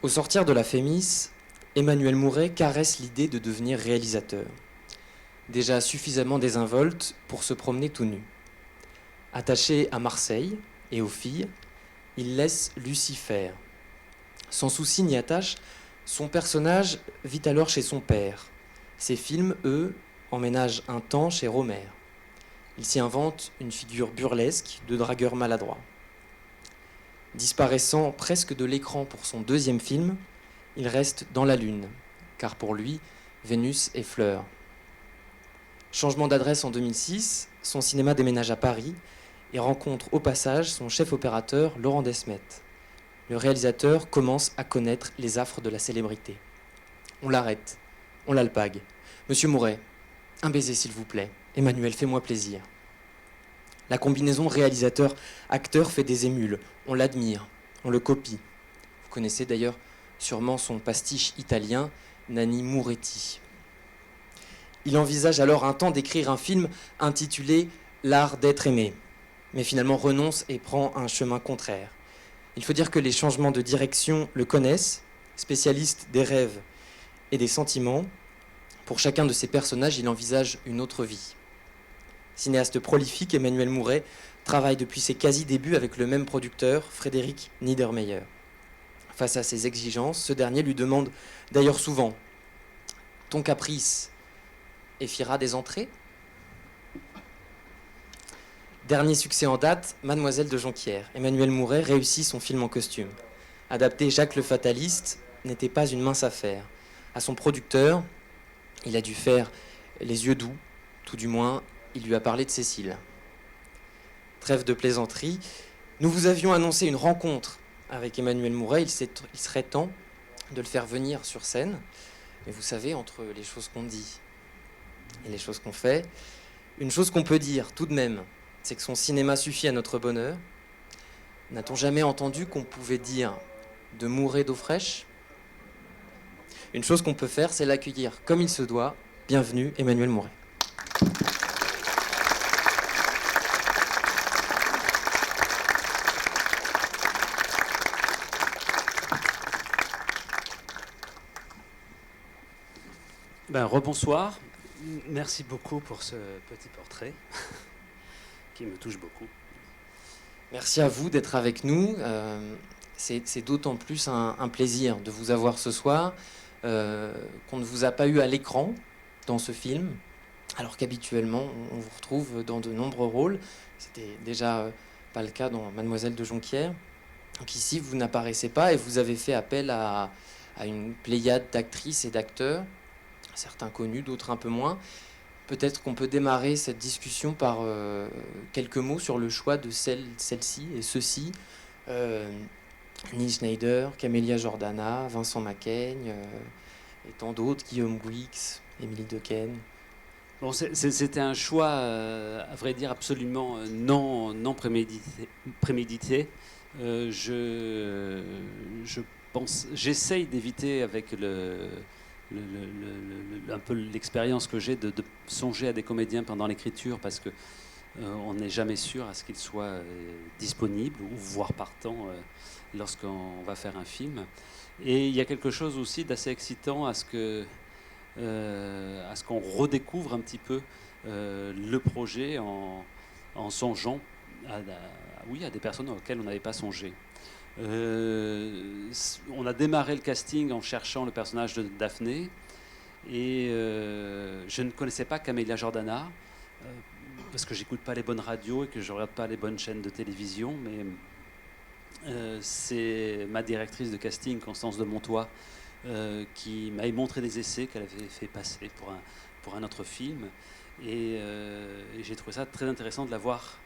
Au sortir de la Fémis, Emmanuel Mouret caresse l'idée de devenir réalisateur. Déjà suffisamment désinvolte pour se promener tout nu. Attaché à Marseille et aux filles, il laisse Lucie faire. Sans souci ni attache, son personnage vit alors chez son père. Ses films, eux, emménagent un temps chez Romer. Il s'y invente une figure burlesque de dragueur maladroit. Disparaissant presque de l'écran pour son deuxième film, il reste dans la Lune, car pour lui, Vénus est fleur. Changement d'adresse en 2006, son cinéma déménage à Paris et rencontre au passage son chef opérateur Laurent Desmet. Le réalisateur commence à connaître les affres de la célébrité. On l'arrête, on l'alpague. Monsieur Mouret, un baiser s'il vous plaît. Emmanuel, fais-moi plaisir. La combinaison réalisateur-acteur fait des émules. On l'admire, on le copie. Vous connaissez d'ailleurs sûrement son pastiche italien, Nanni Moretti. Il envisage alors un temps d'écrire un film intitulé « L'art d'être aimé », mais finalement renonce et prend un chemin contraire. Il faut dire que les changements de direction le connaissent, spécialiste des rêves et des sentiments. Pour chacun de ses personnages, il envisage une autre vie. Cinéaste prolifique, Emmanuel Mouret travaille depuis ses quasi-débuts avec le même producteur, Frédéric Niedermeyer. Face à ses exigences, ce dernier lui demande d'ailleurs souvent « Ton caprice effiera des entrées ?» Dernier succès en date, Mademoiselle de Jonquière. Emmanuel Mouret réussit son film en costume. Adapter Jacques le Fataliste n'était pas une mince affaire. À son producteur, il a dû faire les yeux doux, tout du moins, il lui a parlé de Cécile. Trêve de plaisanterie, nous vous avions annoncé une rencontre avec Emmanuel Mouret, il serait temps de le faire venir sur scène. Mais vous savez, entre les choses qu'on dit et les choses qu'on fait, une chose qu'on peut dire tout de même, c'est que son cinéma suffit à notre bonheur. N'a-t-on jamais entendu qu'on pouvait dire de Mouret d'eau fraîche ? Une chose qu'on peut faire, c'est l'accueillir comme il se doit. Bienvenue, Emmanuel Mouret. Rebonsoir. Merci beaucoup pour ce petit portrait qui me touche beaucoup. Merci à vous d'être avec nous. C'est d'autant plus un plaisir de vous avoir ce soir qu'on ne vous a pas eu à l'écran dans ce film, alors qu'habituellement on vous retrouve dans de nombreux rôles. C'était déjà pas le cas dans Mademoiselle de Jonquière. Donc ici vous n'apparaissez pas et vous avez fait appel à une pléiade d'actrices et d'acteurs, certains connus, d'autres un peu moins. Peut-être qu'on peut démarrer cette discussion par quelques mots sur le choix de celle-ci et ceux-ci. Neil Schneider, Camélia Jordana, Vincent Macaigne et tant d'autres, Guillaume Gouix, Émilie Dequesne. Bon, c'était un choix, à vrai dire, absolument non prémédité. J'essaye d'éviter avec un peu l'expérience que j'ai de songer à des comédiens pendant l'écriture, parce que on n'est jamais sûr à ce qu'ils soient disponibles ou voire partants lorsqu'on va faire un film. Et il y a quelque chose aussi d'assez excitant à ce qu'on redécouvre un petit peu le projet en songeant à des personnes auxquelles on n'avait pas songé. On a démarré le casting en cherchant le personnage de Daphné et je ne connaissais pas Camélia Jordana parce que j'écoute pas les bonnes radios et que je regarde pas les bonnes chaînes de télévision, mais c'est ma directrice de casting, Constance de Montois, qui m'avait montré des essais qu'elle avait fait passer pour un autre film et j'ai trouvé ça très intéressant de la voir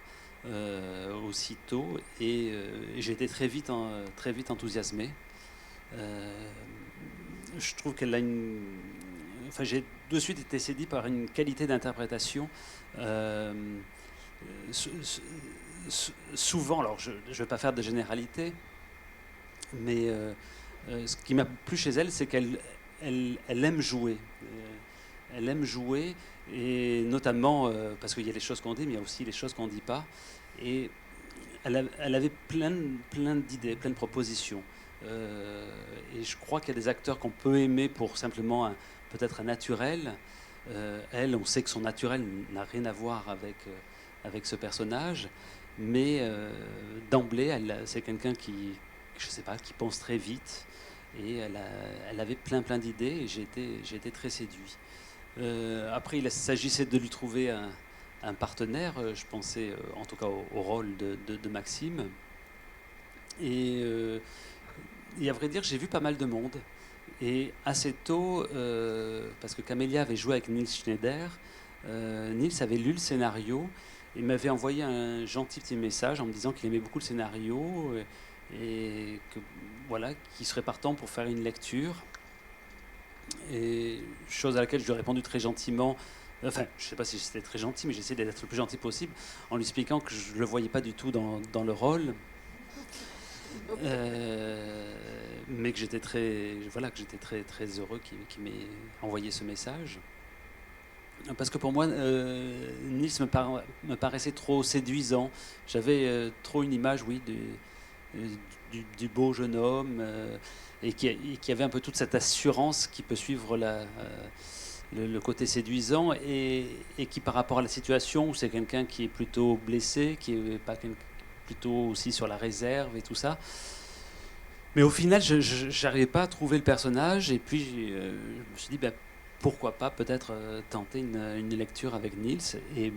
aussitôt et j'ai été très vite enthousiasmé. Je trouve qu'elle a j'ai de suite été séduit par une qualité d'interprétation. Souvent, alors je ne vais pas faire de généralité, mais ce qui m'a plu chez elle, c'est qu'elle aime jouer. Elle aime jouer, et notamment parce qu'il y a les choses qu'on dit, mais il y a aussi les choses qu'on ne dit pas. Et elle avait plein d'idées, plein de propositions. Et je crois qu'il y a des acteurs qu'on peut aimer pour simplement peut-être un naturel. Elle, on sait que son naturel n'a rien à voir avec ce personnage, mais d'emblée, c'est quelqu'un qui, je sais pas, qui pense très vite, et elle avait plein d'idées, et j'ai été très séduit. Après, il s'agissait de lui trouver un partenaire. Je pensais en tout cas au rôle de Maxime. Et à vrai dire, j'ai vu pas mal de monde. Et assez tôt, parce que Camélia avait joué avec Nils Schneider, Nils avait lu le scénario et m'avait envoyé un gentil petit message en me disant qu'il aimait beaucoup le scénario et que voilà, qu'il serait partant pour faire une lecture. Et chose à laquelle je lui ai répondu très gentiment. Enfin, je ne sais pas si c'était très gentil, mais j'ai essayé d'être le plus gentil possible en lui expliquant que je ne le voyais pas du tout dans le rôle. Mais que j'étais très heureux qu'il m'ait envoyé ce message. Parce que pour moi, Nils me paraissait trop séduisant. J'avais trop une image, oui, du beau jeune homme et qui avait un peu toute cette assurance qui peut suivre le côté séduisant et qui, par rapport à la situation où c'est quelqu'un qui est plutôt blessé, qui est pas plutôt aussi sur la réserve et tout ça. Mais au final, je n'arrivais pas à trouver le personnage et puis je me suis dit, ben, pourquoi pas peut-être tenter une lecture avec Nils. Et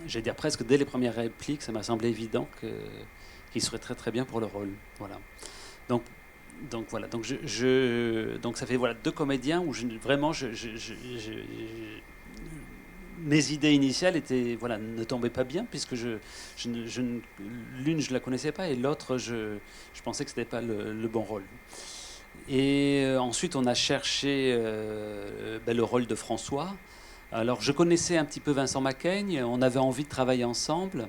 j'ai dire presque dès les premières répliques, ça m'a semblé évident qu'il serait très bien pour le rôle. Voilà. Donc voilà. Donc ça fait voilà 2 comédiens où mes idées initiales étaient voilà ne tombaient pas bien puisque l'une je la connaissais pas et l'autre je pensais que c'était pas le bon rôle. Et ensuite on a cherché le rôle de François. Alors je connaissais un petit peu Vincent Macaigne, on avait envie de travailler ensemble.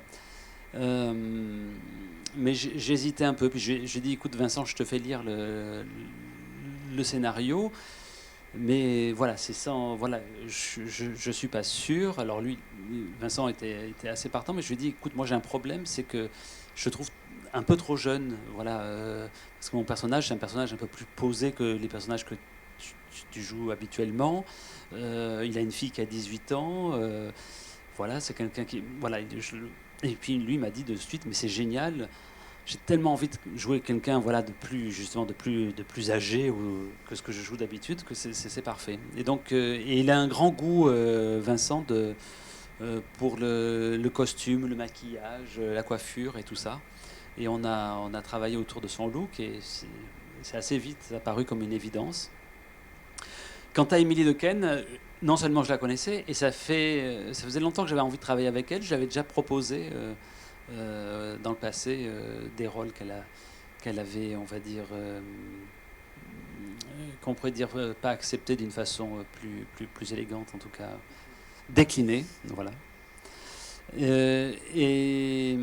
Mais j'hésitais un peu. Puis j'ai dit, écoute Vincent, je te fais lire le scénario. Mais voilà, c'est sans. Voilà, je suis pas sûr. Alors lui, Vincent était assez partant, mais je lui ai dit, écoute, moi j'ai un problème, c'est que je trouve un peu trop jeune. Voilà, parce que mon personnage, c'est un personnage un peu plus posé que les personnages que tu joues habituellement. Il a une fille qui a 18 ans. Voilà, c'est quelqu'un qui. Voilà, et puis lui m'a dit de suite, mais c'est génial. J'ai tellement envie de jouer quelqu'un voilà, de plus âgé que ce que je joue d'habitude que c'est parfait. Et donc, et il a un grand goût, Vincent, pour le costume, le maquillage, la coiffure et tout ça. Et on a travaillé autour de son look et c'est assez vite apparu comme une évidence. Quant à Émilie Dequesne, non seulement je la connaissais, et ça faisait longtemps que j'avais envie de travailler avec elle. Je l'avais déjà proposé dans le passé des rôles qu'elle avait, on va dire, qu'on pourrait dire pas accepté d'une façon plus élégante, en tout cas déclinée. Voilà. Et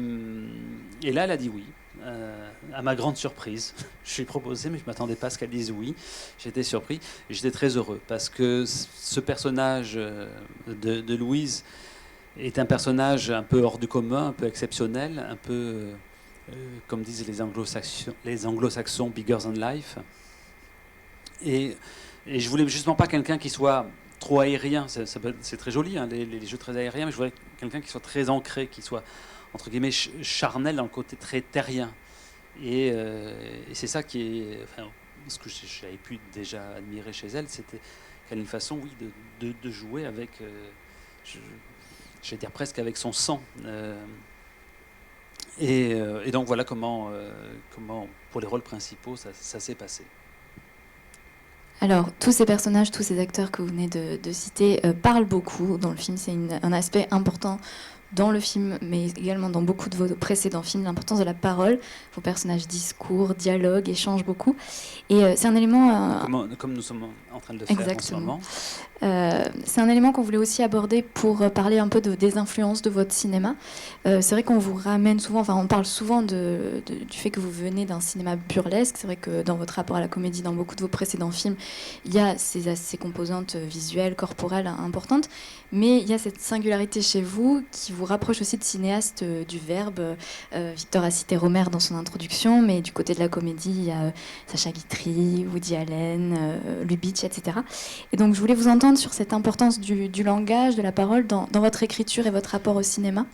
là, elle a dit oui. À ma grande surprise, je lui ai proposé, mais je ne m'attendais pas à ce qu'elle dise oui. J'étais surpris et j'étais très heureux parce que ce personnage de Louise est un personnage un peu hors du commun, un peu exceptionnel, un peu, comme disent les anglo-saxons, bigger than life. Et je voulais justement pas quelqu'un qui soit trop aérien. C'est très joli, hein, les jeux très aériens, mais je voulais quelqu'un qui soit très ancré, qui soit entre guillemets charnel dans le côté très terrien. Et c'est ça qui est, enfin, ce que j'avais pu déjà admirer chez elle, c'était qu'elle a une façon, oui, de jouer avec, je vais dire presque avec son sang. Et donc voilà comment pour les rôles principaux, ça s'est passé. Alors, tous ces personnages, tous ces acteurs que vous venez de citer parlent beaucoup dans le film. C'est un aspect important dans le film, mais également dans beaucoup de vos précédents films, l'importance de la parole. Vos personnages discours, dialoguent, échangent beaucoup. Et c'est un élément... Comme nous sommes en train de le faire exactement. En ce moment. C'est un élément qu'on voulait aussi aborder pour parler un peu des influences de votre cinéma. C'est vrai qu'on vous ramène souvent, enfin on parle souvent du fait que vous venez d'un cinéma burlesque. C'est vrai que dans votre rapport à la comédie, dans beaucoup de vos précédents films, il y a ces composantes visuelles, corporelles importantes, mais il y a cette singularité chez vous qui vous vous rapproche aussi de cinéastes du verbe. Victor a cité Rohmer dans son introduction, mais du côté de la comédie, il y a Sacha Guitry, Woody Allen, Lubitsch, etc. Et donc je voulais vous entendre sur cette importance du langage, de la parole dans votre écriture et votre rapport au cinéma.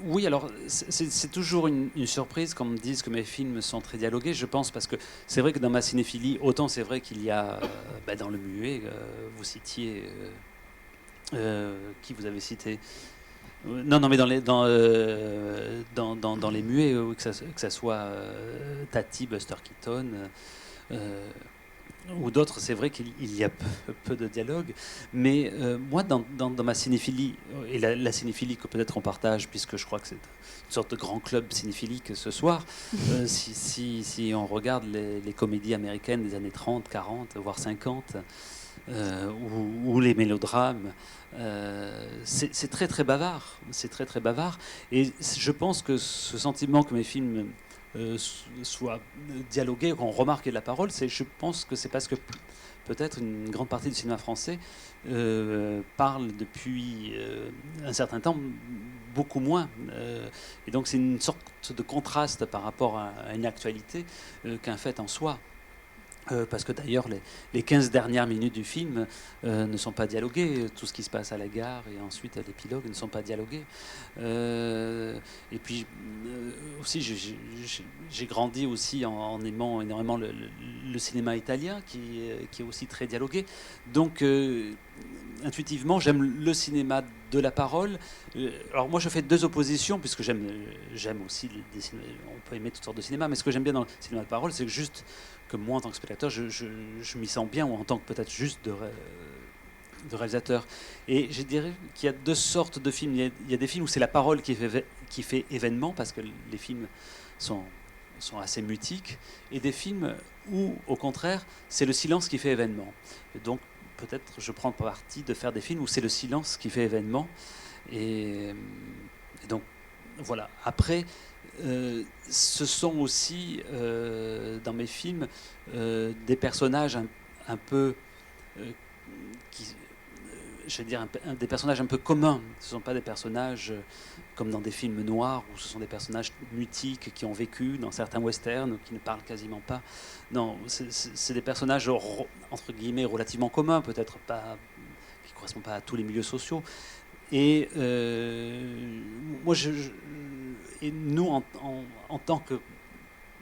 Oui, alors c'est toujours une surprise quand on me dise que mes films sont très dialogués, je pense, parce que c'est vrai que dans ma cinéphilie, autant c'est vrai qu'il y a dans le muet, vous citiez... qui vous avez cité non, mais dans les muets, que ça soit Tati, Buster Keaton... ou d'autres, c'est vrai qu'il y a peu de dialogue, mais moi, dans ma cinéphilie, et la cinéphilie que peut-être on partage, puisque je crois que c'est une sorte de grand club cinéphilique ce soir, si on regarde les comédies américaines des années 30, 40, voire 50, ou les mélodrames, c'est très très bavard, et je pense que ce sentiment que mes films soit dialogué, qu'on remarque de la parole, je pense que c'est parce que peut-être une grande partie du cinéma français parle depuis un certain temps beaucoup moins. Et donc c'est une sorte de contraste par rapport à une actualité qu'un fait en soi. Parce que d'ailleurs, les 15 dernières minutes du film ne sont pas dialoguées. Tout ce qui se passe à la gare et ensuite à l'épilogue ne sont pas dialogués. Et puis, aussi, j'ai grandi aussi en aimant énormément le cinéma italien, qui est aussi très dialogué. Donc, intuitivement, j'aime le cinéma de la parole. Alors moi, je fais deux oppositions, puisque j'aime aussi on peut aimer toutes sortes de cinéma, mais ce que j'aime bien dans le cinéma de parole, c'est que juste que moi, en tant que spectateur, je m'y sens bien, ou en tant que peut-être juste de réalisateur. Et je dirais qu'il y a deux sortes de films. Il y a des films où c'est la parole qui fait événement, parce que les films sont assez mutiques, et des films où, au contraire, c'est le silence qui fait événement. Et donc, peut-être je prends parti de faire des films où c'est le silence qui fait événement. Et donc, voilà. Après, ce sont aussi, dans mes films, des personnages un peu... je vais dire des personnages un peu communs. Ce ne sont pas des personnages comme dans des films noirs, où ce sont des personnages mutiques qui ont vécu dans certains westerns, qui ne parlent quasiment pas. Non, c'est des personnages, entre guillemets, relativement communs, peut-être pas, qui ne correspondent pas à tous les milieux sociaux. Et moi, et nous, en tant que...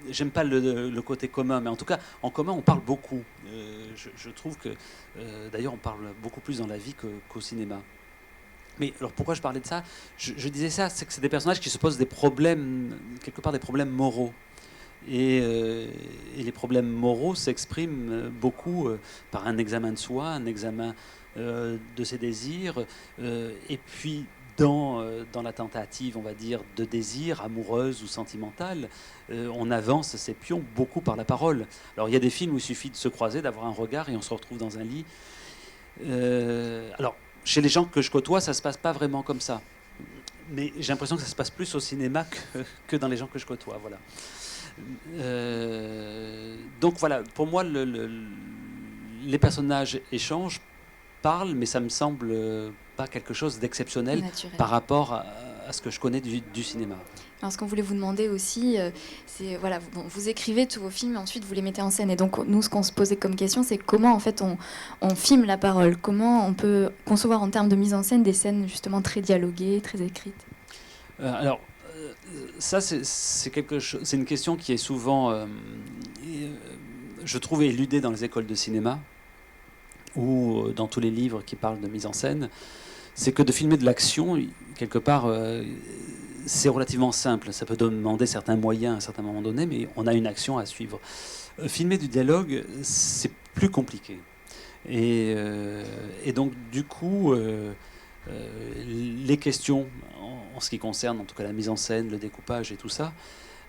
J'aime pas le côté commun, mais en tout cas, en commun, on parle beaucoup. Je trouve que, d'ailleurs, on parle beaucoup plus dans la vie qu'au cinéma. Mais alors, pourquoi je parlais de ça ? Je disais ça, c'est que c'est des personnages qui se posent des problèmes, quelque part des problèmes moraux. Et les problèmes moraux s'expriment beaucoup par un examen de soi, un examen de ses désirs, et puis dans la tentative, on va dire, de désir, amoureuse ou sentimentale, on avance ses pions beaucoup par la parole. Alors il y a des films où il suffit de se croiser, d'avoir un regard, et on se retrouve dans un lit. Alors, chez les gens que je côtoie, ça ne se passe pas vraiment comme ça. Mais j'ai l'impression que ça se passe plus au cinéma que dans les gens que je côtoie. Voilà. Donc voilà, pour moi, les personnages échangent, parlent, mais ça me semble pas quelque chose d'exceptionnel par rapport à ce que je connais du cinéma. Alors, ce qu'on voulait vous demander aussi, c'est voilà, vous écrivez tous vos films et ensuite vous les mettez en scène. Et donc nous, ce qu'on se posait comme question, c'est comment en fait on filme la parole, comment on peut concevoir en termes de mise en scène des scènes justement très dialoguées, très écrites. Alors ça, c'est une question qui est souvent, je trouve, éludée dans les écoles de cinéma ou dans tous les livres qui parlent de mise en scène. C'est que de filmer de l'action, quelque part, c'est relativement simple. Ça peut demander certains moyens à un certain moment donné, mais on a une action à suivre. Filmer du dialogue, c'est plus compliqué. Et donc, du coup, les questions, en ce qui concerne en tout cas la mise en scène, le découpage et tout ça,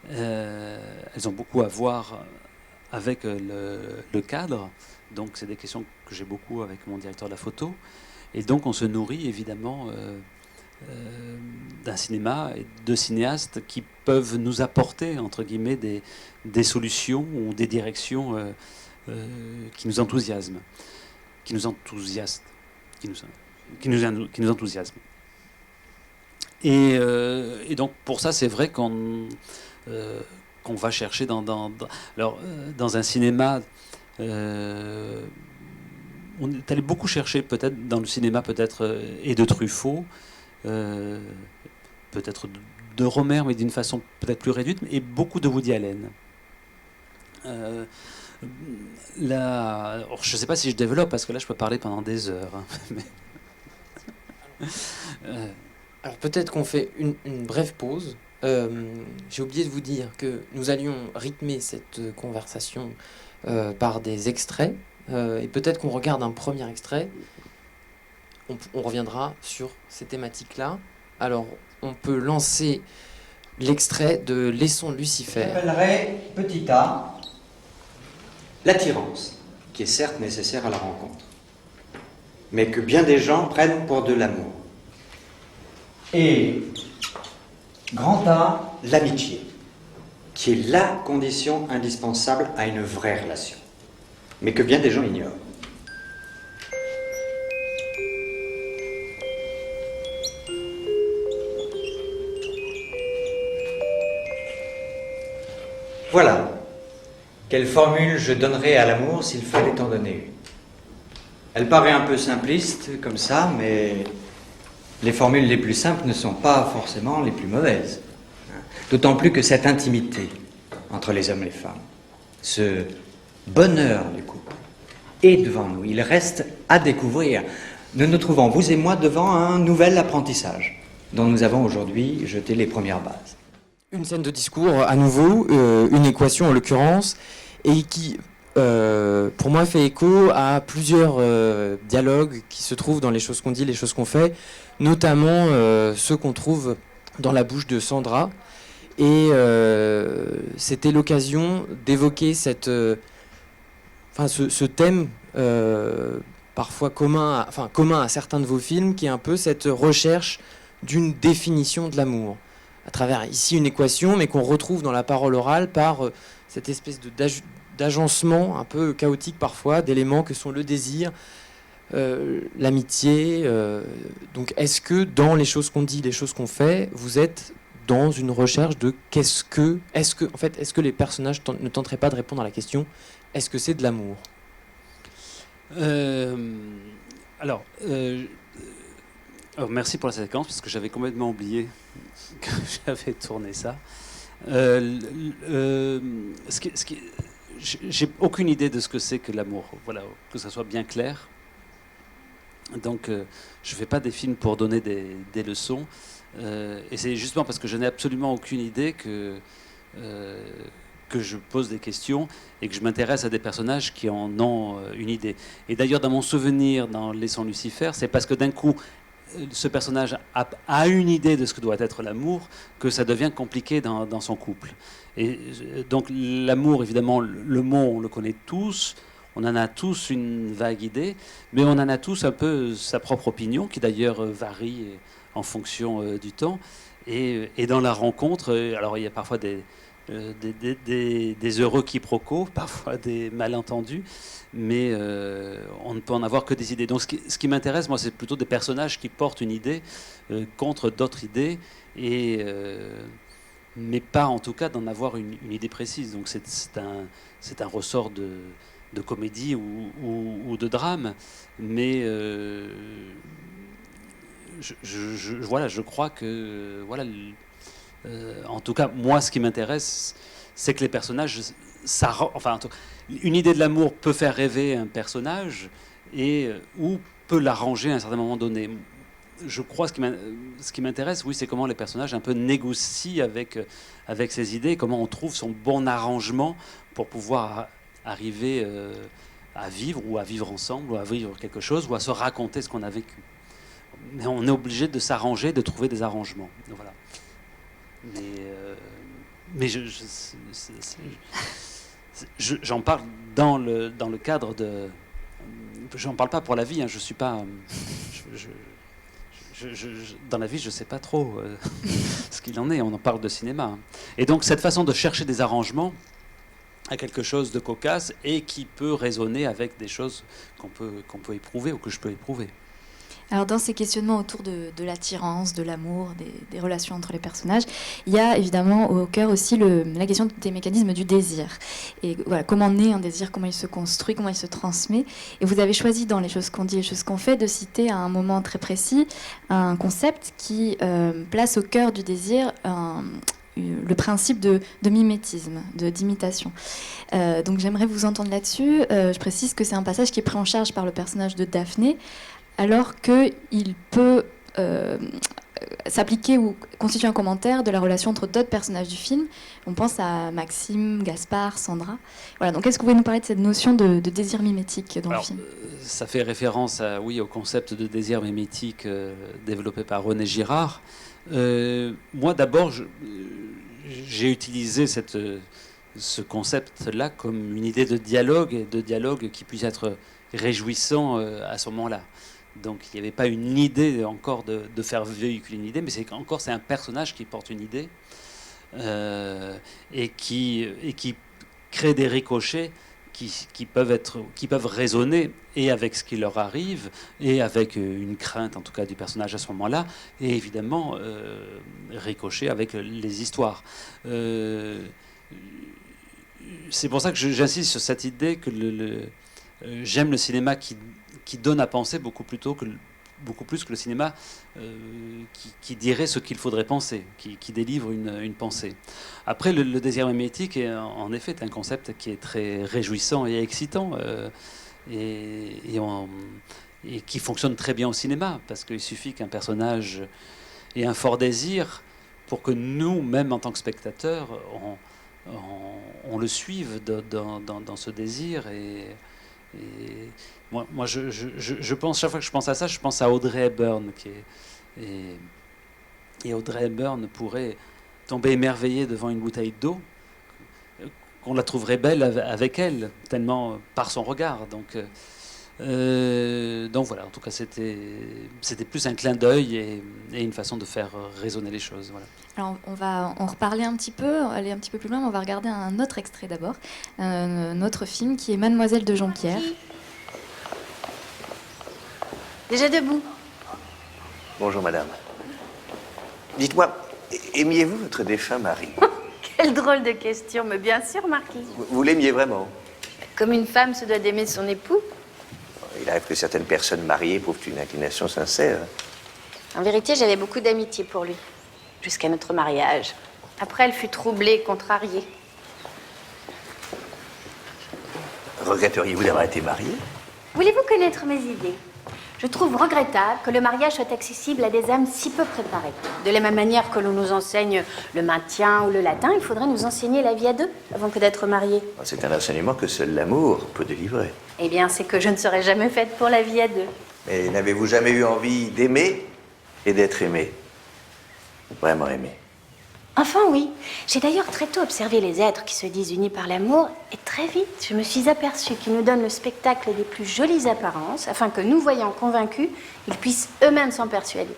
elles ont beaucoup à voir avec le cadre. Donc, c'est des questions que j'ai beaucoup avec mon directeur de la photo. Et donc, on se nourrit évidemment d'un cinéma et de cinéastes qui peuvent nous apporter, entre guillemets, des solutions ou des directions qui nous enthousiasment, qui nous enthousiastent. qui nous enthousiasme. Et donc pour ça, c'est vrai qu'on va chercher dans un cinéma. On est allé beaucoup chercher peut-être dans le cinéma et de Truffaut, peut-être de Rohmer, mais d'une façon peut-être plus réduite, et beaucoup de Woody Allen. Alors, je ne sais pas si je développe, parce que là je peux parler pendant des heures. Alors peut-être qu'on fait une brève pause. J'ai oublié de vous dire que nous allions rythmer cette conversation par des extraits. Et peut-être qu'on regarde un premier extrait. On reviendra sur ces thématiques-là. Alors, on peut lancer l'extrait de Laissons Lucifer. J'appellerai petit a l'attirance, qui est certes nécessaire à la rencontre, mais que bien des gens prennent pour de l'amour. Et grand A, l'amitié, qui est la condition indispensable à une vraie relation, mais que bien des gens ignorent. Voilà. Quelle formule je donnerais à l'amour s'il fallait en donner une? Elle paraît un peu simpliste comme ça, mais les formules les plus simples ne sont pas forcément les plus mauvaises. D'autant plus que cette intimité entre les hommes et les femmes, ce bonheur du couple, est devant nous. Il reste à découvrir. Nous nous trouvons, vous et moi, devant un nouvel apprentissage dont nous avons aujourd'hui jeté les premières bases. Une scène de discours à nouveau, une équation en l'occurrence, et qui, pour moi, fait écho à plusieurs dialogues qui se trouvent dans les choses qu'on dit, les choses qu'on fait, notamment ceux qu'on trouve dans la bouche de Sandra. Et c'était l'occasion d'évoquer ce thème parfois commun à certains de vos films, qui est un peu cette recherche d'une définition de l'amour, à travers ici une équation, mais qu'on retrouve dans la parole orale par cette espèce d'agencement un peu chaotique parfois, d'éléments que sont le désir, l'amitié. Donc est-ce que dans les choses qu'on dit, les choses qu'on fait, vous êtes dans une recherche de est-ce que les personnages ne tenteraient pas de répondre à la question, est-ce que c'est de l'amour? Alors, merci pour la séquence, parce que j'avais complètement oublié que j'avais tourné ça. J'ai aucune idée de ce que c'est que l'amour. Voilà, que ça soit bien clair. Donc, je ne fais pas des films pour donner des leçons. Et c'est justement parce que je n'ai absolument aucune idée que je pose des questions et que je m'intéresse à des personnages qui en ont une idée. Et d'ailleurs, dans mon souvenir, dans Laissons Lucifer, c'est parce que d'un coup, ce personnage a une idée de ce que doit être l'amour, que ça devient compliqué dans son couple. Et donc l'amour, évidemment, le mot, on le connaît tous, on en a tous une vague idée, mais on en a tous un peu sa propre opinion, qui d'ailleurs varie en fonction du temps. Et dans la rencontre, alors il y a parfois des heureux quiproquos, parfois des malentendus, mais on ne peut en avoir que des idées. Donc ce qui m'intéresse, moi, c'est plutôt des personnages qui portent une idée contre d'autres idées, mais pas en tout cas d'en avoir une idée précise. Donc c'est un ressort de comédie ou de drame, mais je crois que en tout cas, moi, ce qui m'intéresse, c'est que les personnages, une idée de l'amour peut faire rêver un personnage ou peut l'arranger à un certain moment donné. Je crois ce qui m'intéresse, oui, c'est comment les personnages un peu négocient avec ces idées, comment on trouve son bon arrangement pour pouvoir arriver à vivre ensemble, ou à vivre quelque chose, ou à se raconter ce qu'on a vécu. Mais on est obligé de s'arranger, de trouver des arrangements. Voilà. Mais j'en parle dans le cadre de. J'en parle pas pour la vie. Hein, je suis pas. Dans la vie, je sais pas trop ce qu'il en est. On en parle de cinéma. Hein. Et donc cette façon de chercher des arrangements à quelque chose de cocasse et qui peut résonner avec des choses qu'on peut éprouver ou que je peux éprouver. Alors dans ces questionnements autour de l'attirance, de l'amour, des relations entre les personnages, il y a évidemment au cœur aussi la question des mécanismes du désir. Et voilà, comment naît un désir, comment il se construit, comment il se transmet. Et vous avez choisi dans Les choses qu'on dit et les choses qu'on fait de citer à un moment très précis un concept qui place au cœur du désir le principe de mimétisme, d'imitation. Donc j'aimerais vous entendre là-dessus. Je précise que c'est un passage qui est pris en charge par le personnage de Daphné, alors qu'il peut s'appliquer ou constituer un commentaire de la relation entre d'autres personnages du film. On pense à Maxime, Gaspard, Sandra. Voilà, donc est-ce que vous pouvez nous parler de cette notion de désir mimétique dans le film ? Ça fait référence au concept de désir mimétique développé par René Girard. Moi d'abord, j'ai utilisé ce concept-là comme une idée de dialogue qui puisse être réjouissant à ce moment-là. Donc il n'y avait pas une idée encore de faire véhiculer une idée, mais c'est un personnage qui porte une idée et qui crée des ricochets qui peuvent résonner et avec ce qui leur arrive et avec une crainte en tout cas du personnage à ce moment-là, et évidemment ricocher avec les histoires. C'est pour ça que j'insiste sur cette idée que j'aime le cinéma qui donne à penser beaucoup plus que le cinéma qui dirait ce qu'il faudrait penser, qui délivre une pensée. Après, le désir mimétique est en effet un concept qui est très réjouissant et excitant et qui fonctionne très bien au cinéma, parce qu'il suffit qu'un personnage ait un fort désir pour que nous, même en tant que spectateurs, on le suive dans ce désir. Et moi je pense, chaque fois que je pense à ça, je pense à Audrey Hepburn, et Audrey Hepburn pourrait tomber émerveillée devant une bouteille d'eau, qu'on la trouverait belle avec elle, tellement par son regard. Donc voilà, en tout cas c'était plus un clin d'œil et une façon de faire résonner les choses. Voilà. Alors on va en reparler un petit peu, aller un petit peu plus loin, mais on va regarder un autre extrait d'abord, un autre film qui est Mademoiselle de Jonquière. Déjà debout. Bonjour madame. Dites-moi, aimiez-vous votre défunt mari? Quelle drôle de question, mais bien sûr, Marquis. Vous l'aimiez vraiment? Comme une femme se doit d'aimer son époux. Il arrive que certaines personnes mariées éprouvent une inclination sincère. En vérité, j'avais beaucoup d'amitié pour lui, jusqu'à notre mariage. Après, elle fut troublée, contrariée. Regretteriez-vous d'avoir été mariée? Voulez-vous connaître mes idées? Je trouve regrettable que le mariage soit accessible à des âmes si peu préparées. De la même manière que l'on nous enseigne le maintien ou le latin, il faudrait nous enseigner la vie à deux avant que d'être mariés. C'est un enseignement que seul l'amour peut délivrer. Eh bien, c'est que je ne serais jamais faite pour la vie à deux. Mais n'avez-vous jamais eu envie d'aimer et d'être aimé? Vraiment aimé? Enfin, oui. J'ai d'ailleurs très tôt observé les êtres qui se disent unis par l'amour, et très vite, je me suis aperçue qu'ils nous donnent le spectacle des plus jolies apparences, afin que nous, voyant convaincus, ils puissent eux-mêmes s'en persuader.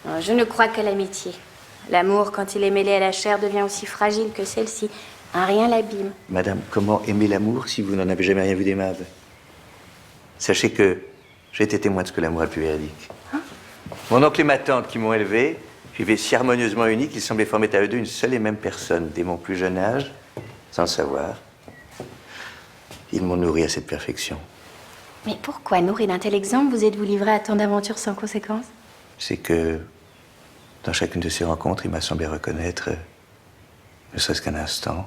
Non, je ne crois qu'à l'amitié. L'amour, quand il est mêlé à la chair, devient aussi fragile que celle-ci. Un rien l'abîme. Madame, comment aimer l'amour si vous n'en avez jamais rien vu d'aimable? Sachez que j'ai été témoin de ce que l'amour a pu véridique. Hein? Mon oncle et ma tante qui m'ont élevé vivaient si harmonieusement unis qu'ils semblaient former à eux deux une seule et même personne. Dès mon plus jeune âge, sans le savoir, ils m'ont nourri à cette perfection. Mais pourquoi, nourri d'un tel exemple, vous êtes-vous livré à tant d'aventures sans conséquence? C'est que, dans chacune de ces rencontres, il m'a semblé reconnaître, ne serait-ce qu'un instant,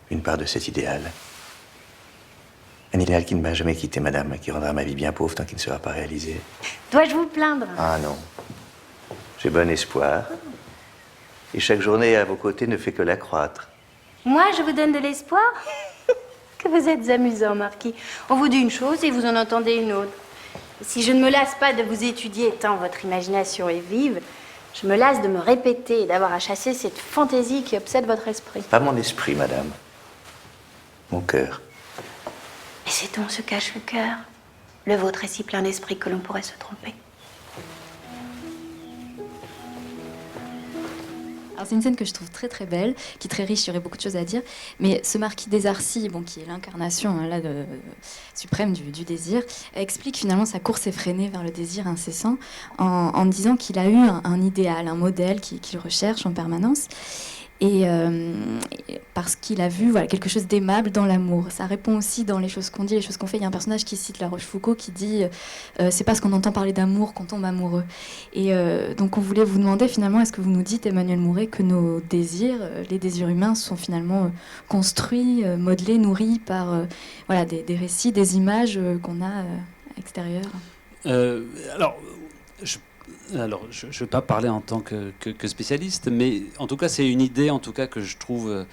une part de cet idéal. Un idéal qui ne m'a jamais quitté, madame, qui rendra ma vie bien pauvre tant qu'il ne sera pas réalisé. Dois-je vous plaindre? Ah non. J'ai bon espoir. Et chaque journée à vos côtés ne fait que l'accroître. Moi, je vous donne de l'espoir? Que vous êtes amusant, Marquis. On vous dit une chose et vous en entendez une autre. Si je ne me lasse pas de vous étudier tant votre imagination est vive, je me lasse de me répéter et d'avoir à chasser cette fantaisie qui obsède votre esprit. Pas mon esprit, madame. Mon cœur. Et c'est où se cache le cœur? Le vôtre est si plein d'esprit que l'on pourrait se tromper. Alors c'est une scène que je trouve très très belle, qui est très riche, il y aurait beaucoup de choses à dire. Mais ce marquis des Arcis, qui est l'incarnation suprême du désir, explique finalement sa course effrénée vers le désir incessant en disant qu'il a eu un idéal, un modèle qu'il recherche en permanence. Et parce qu'il a vu quelque chose d'aimable dans l'amour. Ça répond aussi dans les choses qu'on dit, les choses qu'on fait. Il y a un personnage qui cite La Rochefoucauld qui dit c'est parce qu'on entend parler d'amour qu'on tombe amoureux. Et donc on voulait vous demander finalement, est-ce que vous nous dites, Emmanuel Mouret, que nos désirs, les désirs humains, sont finalement construits, modelés, nourris par des récits, des images qu'on a extérieures. Alors, je ne vais pas parler en tant que spécialiste, mais en tout cas, c'est une idée que je trouve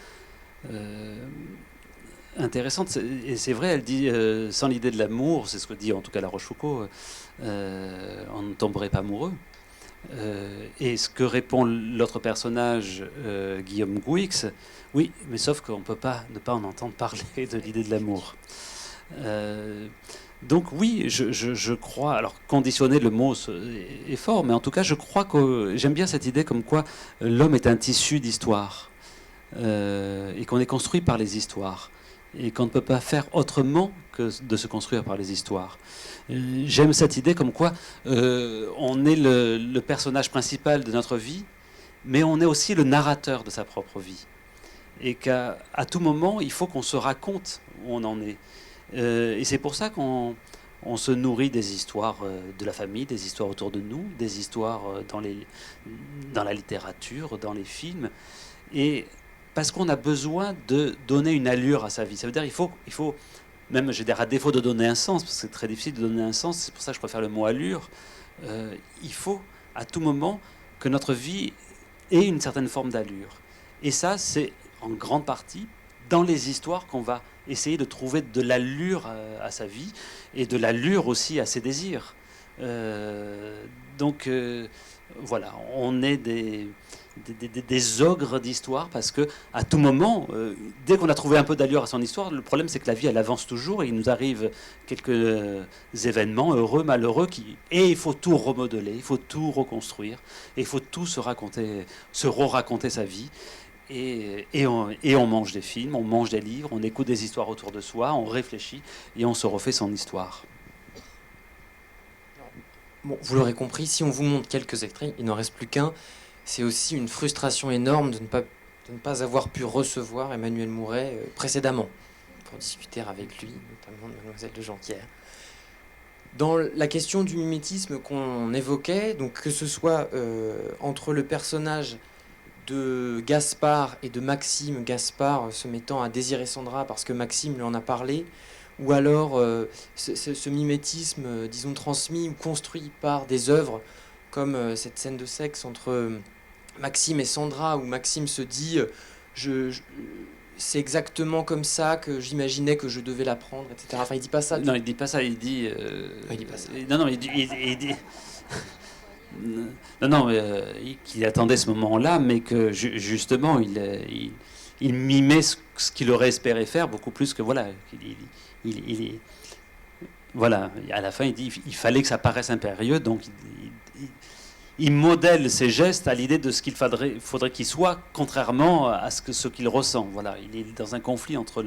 intéressante. Et c'est vrai, elle dit sans l'idée de l'amour, c'est ce que dit en tout cas La Rochefoucauld, on ne tomberait pas amoureux. Et ce que répond l'autre personnage, Guillaume Gouix, oui, mais sauf qu'on ne peut pas ne pas en entendre parler de l'idée de l'amour. Donc oui, je crois, alors conditionner le mot est fort, mais en tout cas je crois que j'aime bien cette idée comme quoi l'homme est un tissu d'histoire et qu'on est construit par les histoires et qu'on ne peut pas faire autrement que de se construire par les histoires. J'aime cette idée comme quoi on est le personnage principal de notre vie, mais on est aussi le narrateur de sa propre vie. Et qu'à tout moment, il faut qu'on se raconte où on en est. Et c'est pour ça qu'on se nourrit des histoires de la famille, des histoires autour de nous, des histoires dans la littérature, dans les films. Et parce qu'on a besoin de donner une allure à sa vie. Ça veut dire il faut même, je veux dire, à défaut de donner un sens, parce que c'est très difficile de donner un sens, c'est pour ça que je préfère le mot allure, il faut à tout moment que notre vie ait une certaine forme d'allure. Et ça, c'est en grande partie dans les histoires qu'on va essayer de trouver de l'allure à sa vie et de l'allure aussi à ses désirs. Donc voilà, on est des ogres d'histoire parce que à tout moment, dès qu'on a trouvé un peu d'allure à son histoire, le problème c'est que la vie elle avance toujours et il nous arrive quelques événements heureux, malheureux et il faut tout remodeler, il faut tout reconstruire et il faut tout se re-raconter sa vie. Et on mange des films, on mange des livres, on écoute des histoires autour de soi, on réfléchit et on se refait son histoire. Bon, vous l'aurez compris, si on vous montre quelques extraits, il n'en reste plus qu'un. C'est aussi une frustration énorme de ne pas avoir pu recevoir Emmanuel Mouret précédemment pour discuter avec lui, notamment de Mademoiselle de Jonquière. Dans la question du mimétisme qu'on évoquait, donc que ce soit entre le personnage de Gaspard et de Maxime, Gaspard se mettant à désirer Sandra parce que Maxime lui en a parlé, ou alors ce mimétisme, disons, transmis ou construit par des œuvres comme cette scène de sexe entre Maxime et Sandra, où Maxime se dit c'est exactement comme ça que j'imaginais que je devais l'apprendre, etc. Enfin, il dit pas ça. Non, il dit pas ça, il dit... il dit pas ça. Non, il dit... Non, qu'il attendait ce moment-là, mais que justement, il mimait ce qu'il aurait espéré faire beaucoup plus que voilà. Voilà, à la fin, il dit il fallait que ça paraisse impérieux, donc il modèle ses gestes à l'idée de ce qu'il faudrait qu'il soit, contrairement à ce qu'il ressent. Voilà, il est dans un conflit entre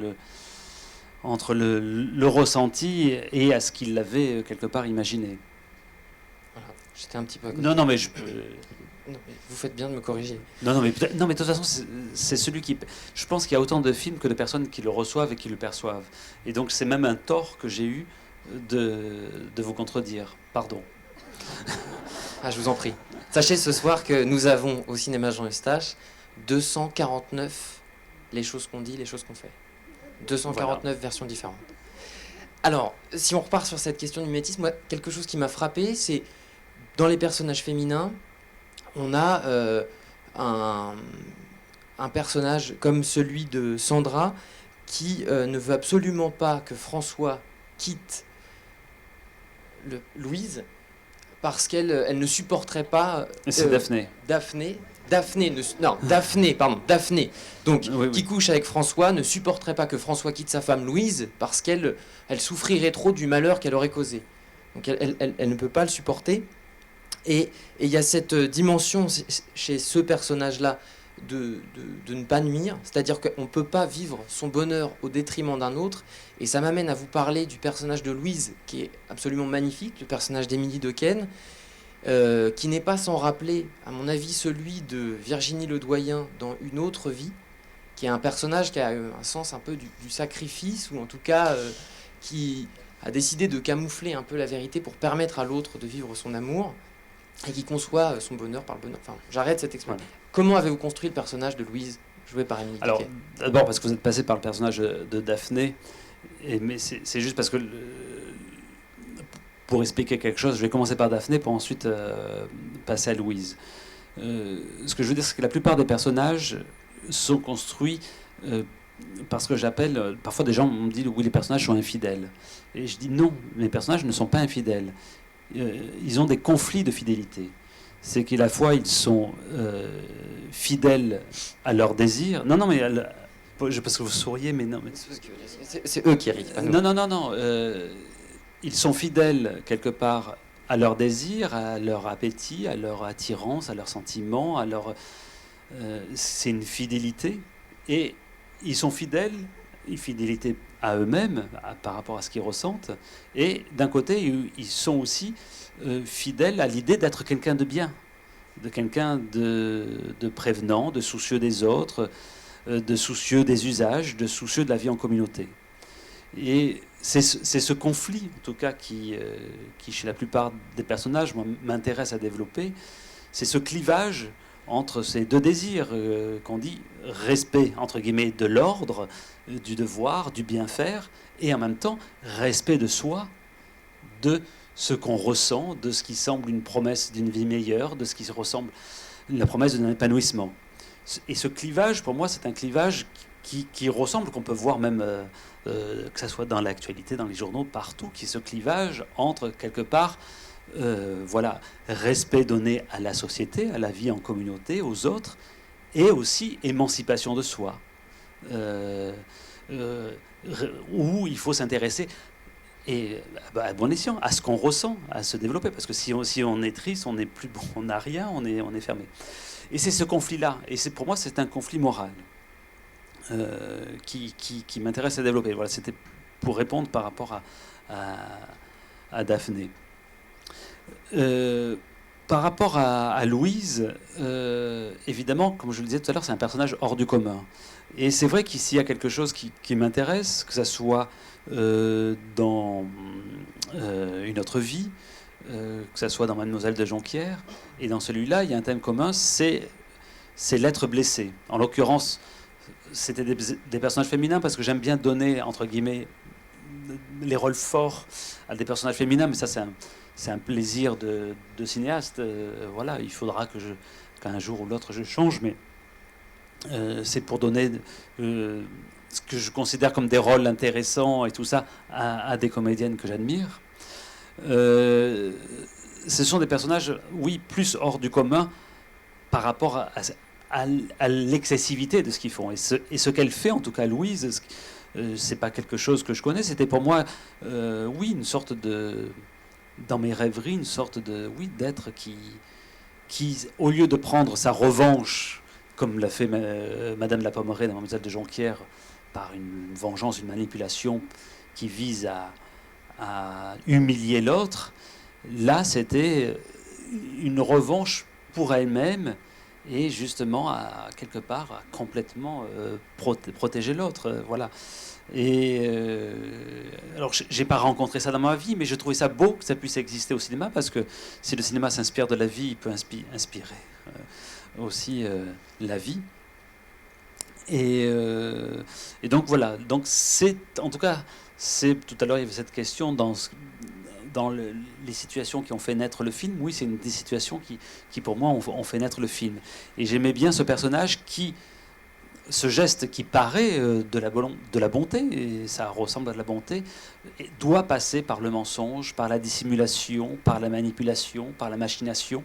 le ressenti et à ce qu'il avait quelque part imaginé. J'étais un petit peu à côté. Non, mais vous faites bien de me corriger. Non, mais de toute façon, c'est celui qui... Je pense qu'il y a autant de films que de personnes qui le reçoivent et qui le perçoivent. Et donc, c'est même un tort que j'ai eu de vous contredire. Pardon. Je vous en prie. Sachez ce soir que nous avons au cinéma Jean Eustache 249 les choses qu'on dit, les choses qu'on fait. 249 versions différentes. Alors, si on repart sur cette question du mimétisme, moi, quelque chose qui m'a frappé, c'est dans les personnages féminins, on a un personnage comme celui de Sandra qui ne veut absolument pas que François quitte Louise parce qu'elle ne supporterait pas... c'est Daphné. Daphné, donc, oui. Qui couche avec François, ne supporterait pas que François quitte sa femme Louise parce qu'elle souffrirait trop du malheur qu'elle aurait causé. Donc elle ne peut pas le supporter. Et il y a cette dimension chez ce personnage-là de ne pas nuire, c'est-à-dire qu'on ne peut pas vivre son bonheur au détriment d'un autre, et ça m'amène à vous parler du personnage de Louise, qui est absolument magnifique, le personnage d'Émilie Dequesne, qui n'est pas sans rappeler, à mon avis, celui de Virginie Ledoyen dans Une autre vie, qui est un personnage qui a un sens un peu du sacrifice, ou en tout cas qui a décidé de camoufler un peu la vérité pour permettre à l'autre de vivre son amour, et qui conçoit son bonheur par le bonheur. Enfin, j'arrête cette expression. Comment avez-vous construit le personnage de Louise, joué par Émilie Alors, Dequesne ? d'abord parce que vous êtes passé par le personnage de Daphné, mais c'est juste parce que, pour expliquer quelque chose, je vais commencer par Daphné pour ensuite passer à Louise. Ce que je veux dire, c'est que la plupart des personnages sont construits parce que j'appelle... Parfois, des gens me disent, oui, les personnages sont infidèles. Et je dis, non, les personnages ne sont pas infidèles. Ils ont des conflits de fidélité. C'est qu'à la fois, ils sont fidèles à leurs désirs. Non, mais... parce que vous souriez, mais non... Mais... C'est eux qui rient. Non. Ils sont fidèles, quelque part, à leurs désirs, à leur appétit, à leur attirance, à leurs sentiments, à leur... c'est une fidélité. Et ils sont fidèles, une fidélité à eux-mêmes, par rapport à ce qu'ils ressentent. Et d'un côté, ils sont aussi fidèles à l'idée d'être quelqu'un de bien, de quelqu'un de prévenant, de soucieux des autres, de soucieux des usages, de soucieux de la vie en communauté. Et c'est ce conflit, en tout cas, qui chez la plupart des personnages, m'intéresse à développer. C'est ce clivage entre ces deux désirs qu'on dit respect, entre guillemets, de l'ordre, du devoir, du bien faire, et en même temps respect de soi, de ce qu'on ressent, de ce qui semble une promesse d'une vie meilleure, de ce qui ressemble la promesse d'un épanouissement. Et ce clivage, pour moi, c'est un clivage qui ressemble, qu'on peut voir même, que ce soit dans l'actualité, dans les journaux, partout, qui est ce clivage entre, quelque part, respect donné à la société, à la vie en communauté, aux autres, et aussi émancipation de soi, où il faut s'intéresser, et à bon escient, à ce qu'on ressent, à se développer, parce que si on est triste, on n'est plus bon, on n'a rien, on est fermé. Et c'est ce conflit-là, et pour moi c'est un conflit moral qui m'intéresse à développer. Voilà, c'était pour répondre par rapport à Daphné. Par rapport à Louise, évidemment, comme je le disais tout à l'heure, c'est un personnage hors du commun. Et c'est vrai qu'ici, il y a quelque chose qui m'intéresse, que ça soit dans Une autre vie, que ça soit dans Mademoiselle de Jonquière, et dans celui-là, il y a un thème commun, c'est l'être blessé. En l'occurrence, c'était des personnages féminins, parce que j'aime bien donner, entre guillemets, les rôles forts à des personnages féminins, mais ça, c'est un plaisir de cinéaste. Voilà, il faudra qu'un jour ou l'autre je change, mais c'est pour donner ce que je considère comme des rôles intéressants et tout ça à des comédiennes que j'admire. Ce sont des personnages, oui, plus hors du commun par rapport à l'excessivité de ce qu'ils font. Et ce qu'elle fait, en tout cas Louise, c'est pas quelque chose que je connais. C'était pour moi, oui, une sorte de... dans mes rêveries, une sorte d'être qui, au lieu de prendre sa revanche, comme l'a fait Madame la Pommeraye dans Mademoiselle de Jonquière, par une vengeance, une manipulation qui vise à humilier l'autre, là c'était une revanche pour elle-même et justement quelque part à complètement protéger l'autre. Voilà. Et alors, j'ai pas rencontré ça dans ma vie, mais je trouvais ça beau que ça puisse exister au cinéma, parce que si le cinéma s'inspire de la vie, il peut inspirer aussi la vie. Et donc voilà. Donc en tout cas, tout à l'heure il y avait cette question dans les situations qui ont fait naître le film. Oui, c'est des situations qui pour moi ont fait naître le film. Et j'aimais bien ce personnage ce geste qui paraît de la bonté, et ça ressemble à de la bonté, doit passer par le mensonge, par la dissimulation, par la manipulation, par la machination,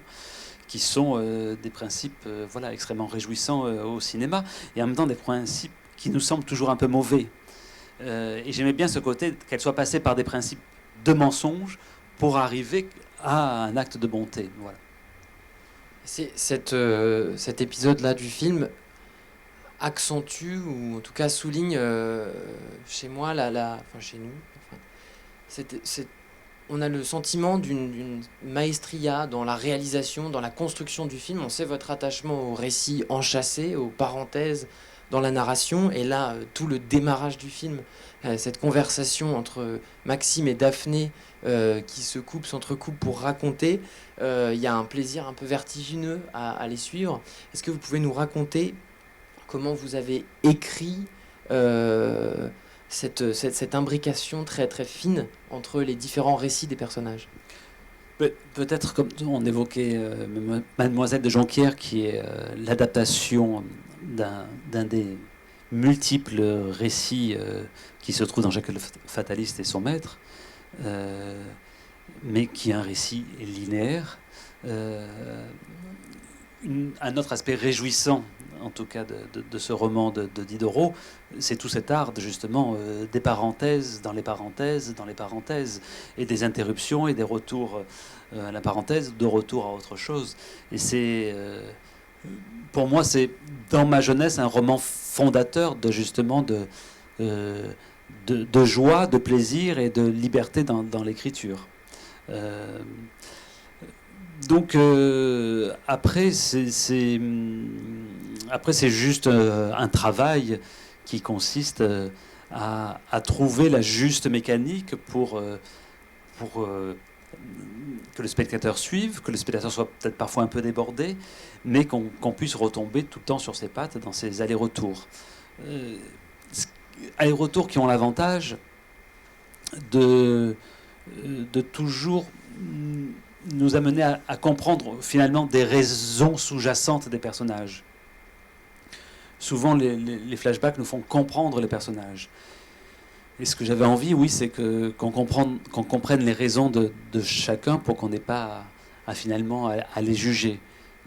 qui sont des principes extrêmement réjouissants au cinéma, et en même temps des principes qui nous semblent toujours un peu mauvais. Et j'aimais bien ce côté qu'elle soit passée par des principes de mensonge pour arriver à un acte de bonté. Voilà. Cet épisode-là du film accentue ou en tout cas souligne chez moi, enfin chez nous, enfin, on a le sentiment d'une maestria dans la réalisation, dans la construction du film. On sait votre attachement au récit enchâssé, aux parenthèses dans la narration. Et là, tout le démarrage du film, cette conversation entre Maxime et Daphné qui s'entrecoupent pour raconter, il y a un plaisir un peu vertigineux à les suivre. Est-ce que vous pouvez nous raconter comment vous avez écrit cette imbrication très, très fine entre les différents récits des personnages? Peut-être, comme on évoquait Mademoiselle de Jonquière, qui est l'adaptation d'un des multiples récits qui se trouvent dans Jacques le Fataliste et son maître, mais qui est un récit linéaire. Un autre aspect réjouissant, en tout cas, de ce roman de Diderot, c'est tout cet art, justement, des parenthèses dans les parenthèses, dans les parenthèses, et des interruptions et des retours à la parenthèse, de retour à autre chose. Et c'est, pour moi, c'est, dans ma jeunesse, un roman fondateur de, justement, de joie, de plaisir et de liberté dans l'écriture. Donc après c'est juste un travail qui consiste à trouver la juste mécanique pour que le spectateur suive, que le spectateur soit peut-être parfois un peu débordé, mais qu'on puisse retomber tout le temps sur ses pattes dans ces allers-retours. Allers-retours qui ont l'avantage de toujours nous amener à comprendre finalement des raisons sous-jacentes des personnages. Souvent, les flashbacks nous font comprendre les personnages. Et ce que j'avais envie, oui, c'est qu'on comprenne les raisons de chacun pour qu'on n'ait pas finalement à les juger.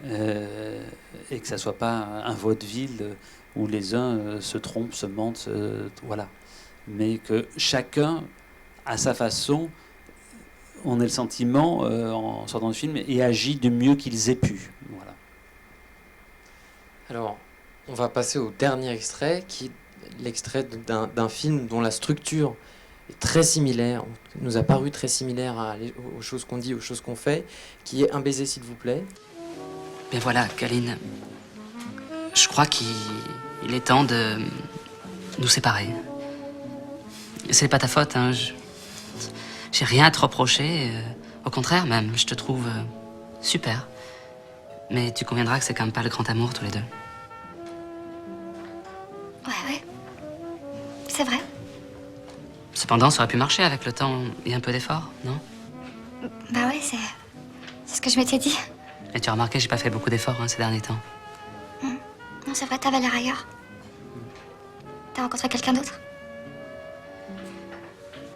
Et que ça ne soit pas un vaudeville où les uns se trompent, se mentent, voilà. Mais que chacun, à sa façon, on ait le sentiment, en sortant du film, et agit du mieux qu'ils aient pu. Voilà. Alors, on va passer au dernier extrait, qui est l'extrait d'un film dont la structure est très similaire, nous a paru très similaire aux choses qu'on dit, aux choses qu'on fait, qui est Un baiser s'il vous plaît. Mais voilà, Kaline, je crois qu'il est temps de nous séparer. C'est pas ta faute, hein. J'ai rien à te reprocher. Au contraire, même, je te trouve super. Mais tu conviendras que c'est quand même pas le grand amour, tous les deux. Ouais. C'est vrai. Cependant, ça aurait pu marcher avec le temps et un peu d'effort, non? Bah ouais, c'est ce que je m'étais dit. Et tu as remarqué, j'ai pas fait beaucoup d'efforts ces derniers temps. Non, c'est vrai, t'avais l'air ailleurs. T'as rencontré quelqu'un d'autre?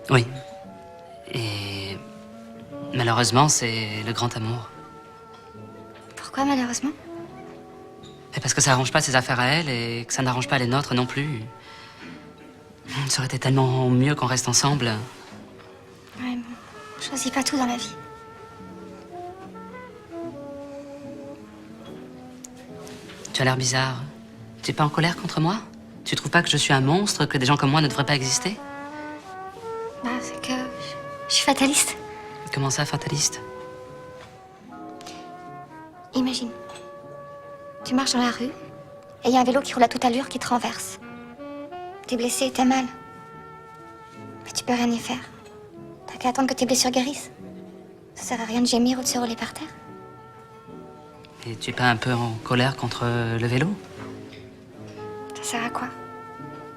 Oui. Et malheureusement, c'est le grand amour. Pourquoi, malheureusement? Et parce que ça arrange pas ses affaires à elle et que ça n'arrange pas les nôtres non plus. Ça aurait été tellement mieux qu'on reste ensemble. Ouais, bon, je choisis pas tout dans la vie. Tu as l'air bizarre. Tu es pas en colère contre moi? Tu trouves pas que je suis un monstre, que des gens comme moi ne devraient pas exister? Bah, c'est que je suis fataliste. Comment ça, fataliste? Imagine. Tu marches dans la rue et il y a un vélo qui roule à toute allure qui te renverse. T'es blessé, t'as mal. Mais tu peux rien y faire. T'as qu'à attendre que tes blessures guérissent. Ça sert à rien de gémir ou de se rouler par terre. Et tu es pas un peu en colère contre le vélo? Ça sert à quoi?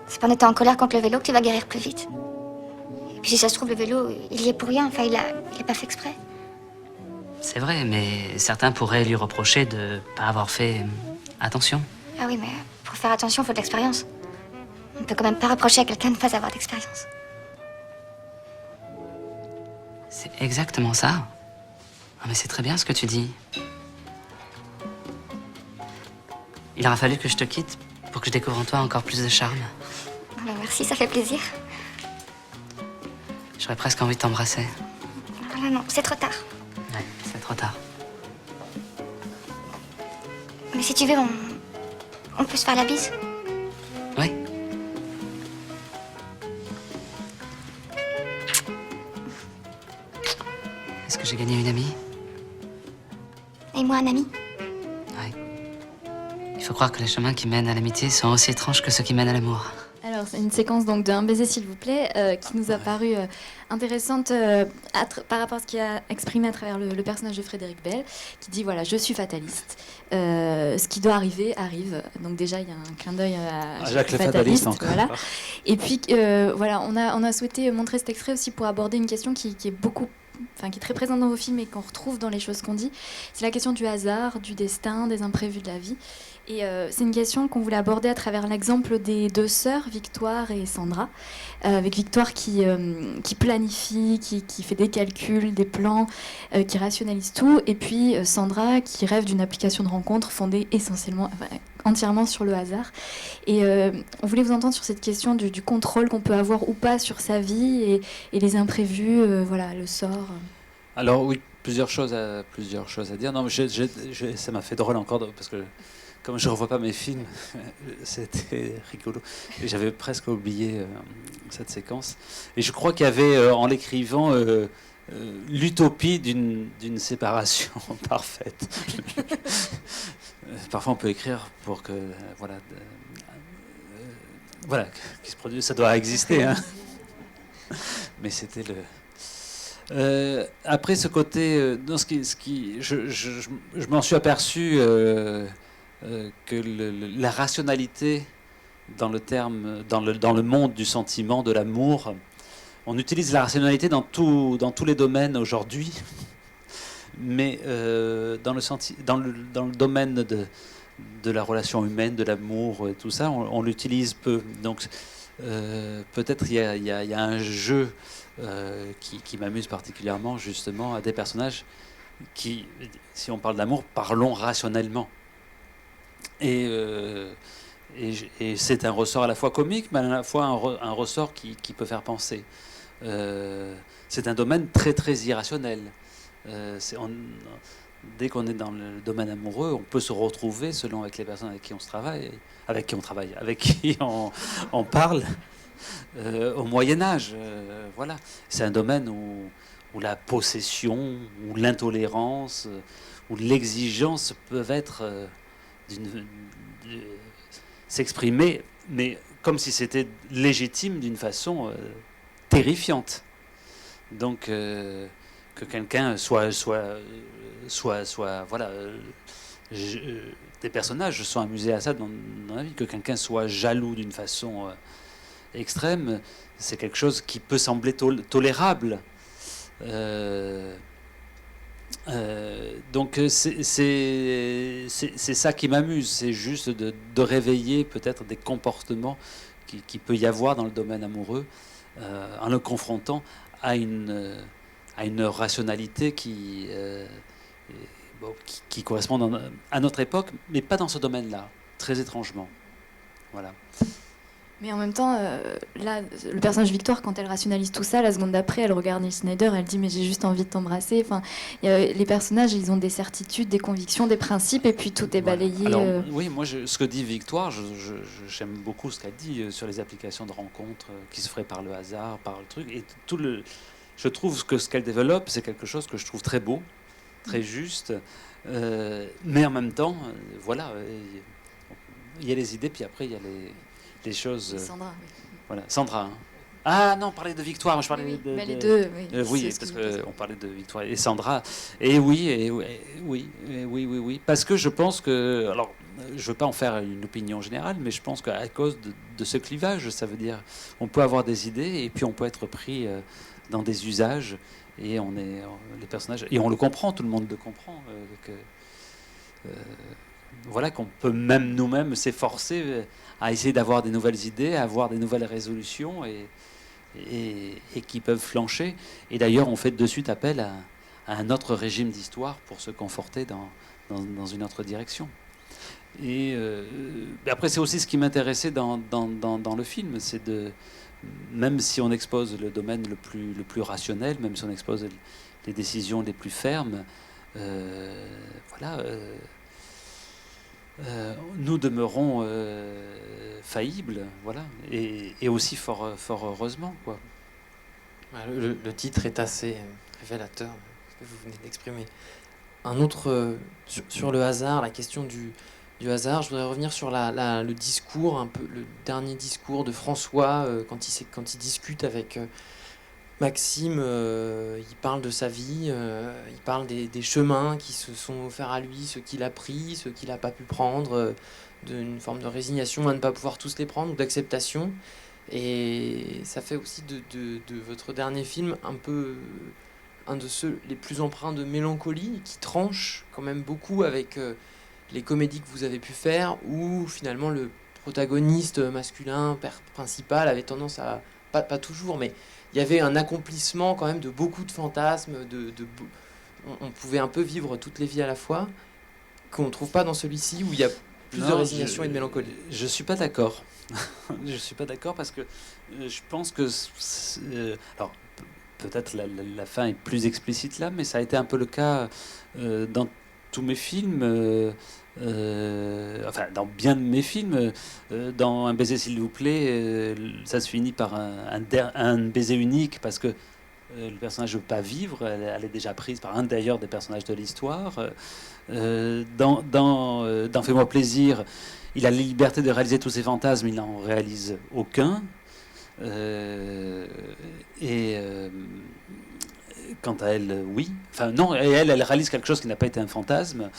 C'est pas en étant en colère contre le vélo que tu vas guérir plus vite. Et puis si ça se trouve, le vélo, il y est pour rien. Enfin, il est pas fait exprès. C'est vrai, mais certains pourraient lui reprocher de pas avoir fait attention. Ah oui, mais pour faire attention, il faut de l'expérience. On peut quand même pas reprocher à quelqu'un de ne pas avoir d'expérience. C'est exactement ça. Ah, mais c'est très bien ce que tu dis. Il aura fallu que je te quitte pour que je découvre en toi encore plus de charme. Ah bah merci, ça fait plaisir. J'aurais presque envie de t'embrasser. Ah là, non, c'est trop tard. Ouais, c'est trop tard. Mais si tu veux, on peut se faire la bise. Est-ce que j'ai gagné une amie? Et moi, un ami? Il faut croire que les chemins qui mènent à l'amitié sont aussi étranges que ceux qui mènent à l'amour. Alors, c'est une séquence donc de Un baiser s'il vous plaît qui nous a paru intéressante par rapport à ce qu'il a exprimé à travers le personnage de Frédéric Bell, qui dit voilà, je suis fataliste. Ce qui doit arriver arrive. Donc déjà, il y a un clin d'œil à Jacques le fataliste. Voilà. Et puis voilà, on a souhaité montrer cet extrait aussi pour aborder une question qui est beaucoup, enfin qui est très présente dans vos films et qu'on retrouve dans les choses qu'on dit. C'est la question du hasard, du destin, des imprévus de la vie. Et c'est une question qu'on voulait aborder à travers l'exemple des deux sœurs, Victoire et Sandra. Avec Victoire qui planifie, qui fait des calculs, des plans, qui rationalise tout. Et puis Sandra qui rêve d'une application de rencontre fondée entièrement sur le hasard. Et on voulait vous entendre sur cette question du contrôle qu'on peut avoir ou pas sur sa vie et les imprévus, voilà, le sort. Alors oui, plusieurs choses à dire. Non, mais ça m'a fait drôle encore parce que comme je ne revois pas mes films, c'était rigolo. Et j'avais presque oublié cette séquence. Et je crois qu'il y avait, en l'écrivant, l'utopie d'une séparation parfaite. Parfois, on peut écrire pour que... voilà, qui se produit, ça doit exister. Hein. Mais c'était le... après ce côté... non, je m'en suis aperçu... que la rationalité dans le monde du sentiment, de l'amour, on utilise la rationalité dans tous les domaines aujourd'hui, mais dans le domaine de la relation humaine, de l'amour et tout ça, on l'utilise peu. Donc peut-être il y a un jeu qui m'amuse particulièrement justement à des personnages qui, si on parle d'amour, parlons rationnellement. Et c'est un ressort à la fois comique, mais à la fois un ressort qui peut faire penser. C'est un domaine très très irrationnel. Dès qu'on est dans le domaine amoureux, on peut se retrouver selon avec les personnes avec qui on travaille, avec qui on parle au Moyen Âge. Voilà, c'est un domaine où la possession, où l'intolérance, où l'exigence peuvent être s'exprimer, mais comme si c'était légitime d'une façon terrifiante. Donc que quelqu'un soit voilà, des personnages se sont amusés à ça dans la vie, que quelqu'un soit jaloux d'une façon extrême, c'est quelque chose qui peut sembler tolérable. Donc c'est ça qui m'amuse, c'est juste de réveiller peut-être des comportements qui peut y avoir dans le domaine amoureux en le confrontant à une rationalité qui correspond à notre époque, mais pas dans ce domaine-là, très étrangement. Voilà. Mais en même temps, là, le personnage Victoire, quand elle rationalise tout ça, la seconde d'après, elle regarde Neil Snyder, elle dit mais j'ai juste envie de t'embrasser. Enfin, les personnages, ils ont des certitudes, des convictions, des principes, et puis tout est balayé. Alors, oui, moi, ce que dit Victoire, j'aime beaucoup ce qu'elle dit sur les applications de rencontres qui se feraient par le hasard, par le truc. Et je trouve que ce qu'elle développe, c'est quelque chose que je trouve très beau, très juste, mais en même temps, voilà, il y a les idées, puis après il y a les choses. Sandra, oui. Voilà, Sandra. Hein. Ah non, on parlait de Victoire, moi je parlais oui, de les deux, oui. Oui, parce qu'on parlait de Victoire et Sandra. Et oui, parce que je pense que, alors, je veux pas en faire une opinion générale, mais je pense qu'à cause de ce clivage, ça veut dire, on peut avoir des idées et puis on peut être pris dans des usages et les personnages, et on le comprend, tout le monde le comprend, voilà, qu'on peut même nous-mêmes s'efforcer à essayer d'avoir des nouvelles idées, à avoir des nouvelles résolutions et qui peuvent flancher. Et d'ailleurs, on fait de suite appel à un autre régime d'histoire pour se conforter dans une autre direction. Et après, c'est aussi ce qui m'intéressait dans le film, c'est même si on expose le domaine le plus rationnel, même si on expose les décisions les plus fermes, voilà. Nous demeurons faillibles, voilà, et aussi fort heureusement, quoi. Le titre est assez révélateur. que vous venez d'exprimer. Un autre sur le hasard, la question du hasard. Je voudrais revenir sur le discours, un peu le dernier discours de François quand il discute avec Maxime. Il parle de sa vie, il parle des chemins qui se sont offerts à lui, ceux qu'il a pris, ceux qu'il n'a pas pu prendre, d'une forme de résignation à ne pas pouvoir tous les prendre, ou d'acceptation. Et ça fait aussi de votre dernier film un peu un de ceux les plus empreints de mélancolie, qui tranche quand même beaucoup avec les comédies que vous avez pu faire, où finalement le protagoniste masculin principal avait tendance à, pas toujours, mais il y avait un accomplissement quand même de beaucoup de fantasmes, on pouvait un peu vivre toutes les vies à la fois, qu'on ne trouve pas dans celui-ci, où il y a plus de résignation et de mélancolie. Je suis pas d'accord. Je suis pas d'accord parce que je pense que alors peut-être la fin est plus explicite là, mais ça a été un peu le cas dans tous mes films, enfin dans bien de mes films. Dans Un baiser s'il vous plaît, ça se finit par un baiser unique parce que le personnage ne veut pas vivre, elle est déjà prise par un d'ailleurs des personnages de l'histoire. Dans Fais-moi plaisir, il a la liberté de réaliser tous ses fantasmes, il n'en réalise aucun. Quant à elle, oui. Enfin, non, et elle réalise quelque chose qui n'a pas été un fantasme.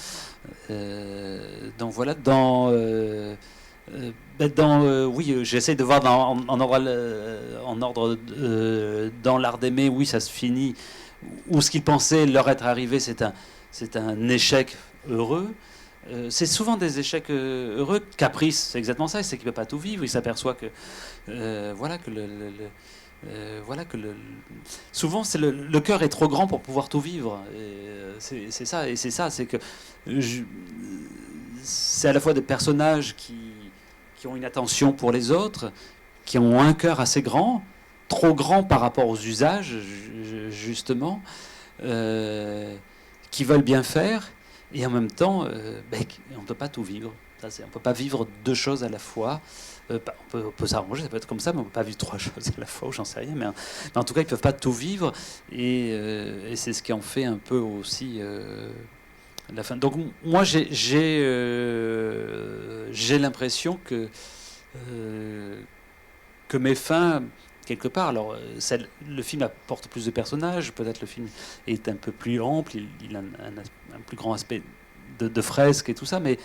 Donc voilà, oui, j'essaie de voir en ordre dans l'art d'aimer, oui, ça se finit. Ou ce qu'il pensait leur être arrivé, c'est un échec heureux. C'est souvent des échecs heureux. Caprice, c'est exactement ça. C'est qu'il ne peut pas tout vivre. Il s'aperçoit que souvent c'est le cœur est trop grand pour pouvoir tout vivre. C'est ça. Et c'est ça. C'est que c'est à la fois des personnages qui ont une attention pour les autres, qui ont un cœur assez grand, trop grand par rapport aux usages justement, qui veulent bien faire. Et en même temps, on ne peut pas tout vivre. On ne peut pas vivre deux choses à la fois. On peut s'arranger, ça peut être comme ça, mais on ne peut pas vivre trois choses à la fois, ou j'en sais rien. Mais en tout cas, ils ne peuvent pas tout vivre. Et c'est ce qui en fait un peu aussi la fin. Donc moi, j'ai l'impression que mes fins... quelque part, alors le film apporte plus de personnages, peut-être le film est un peu plus ample, il a un plus grand aspect de fresque et tout ça, mais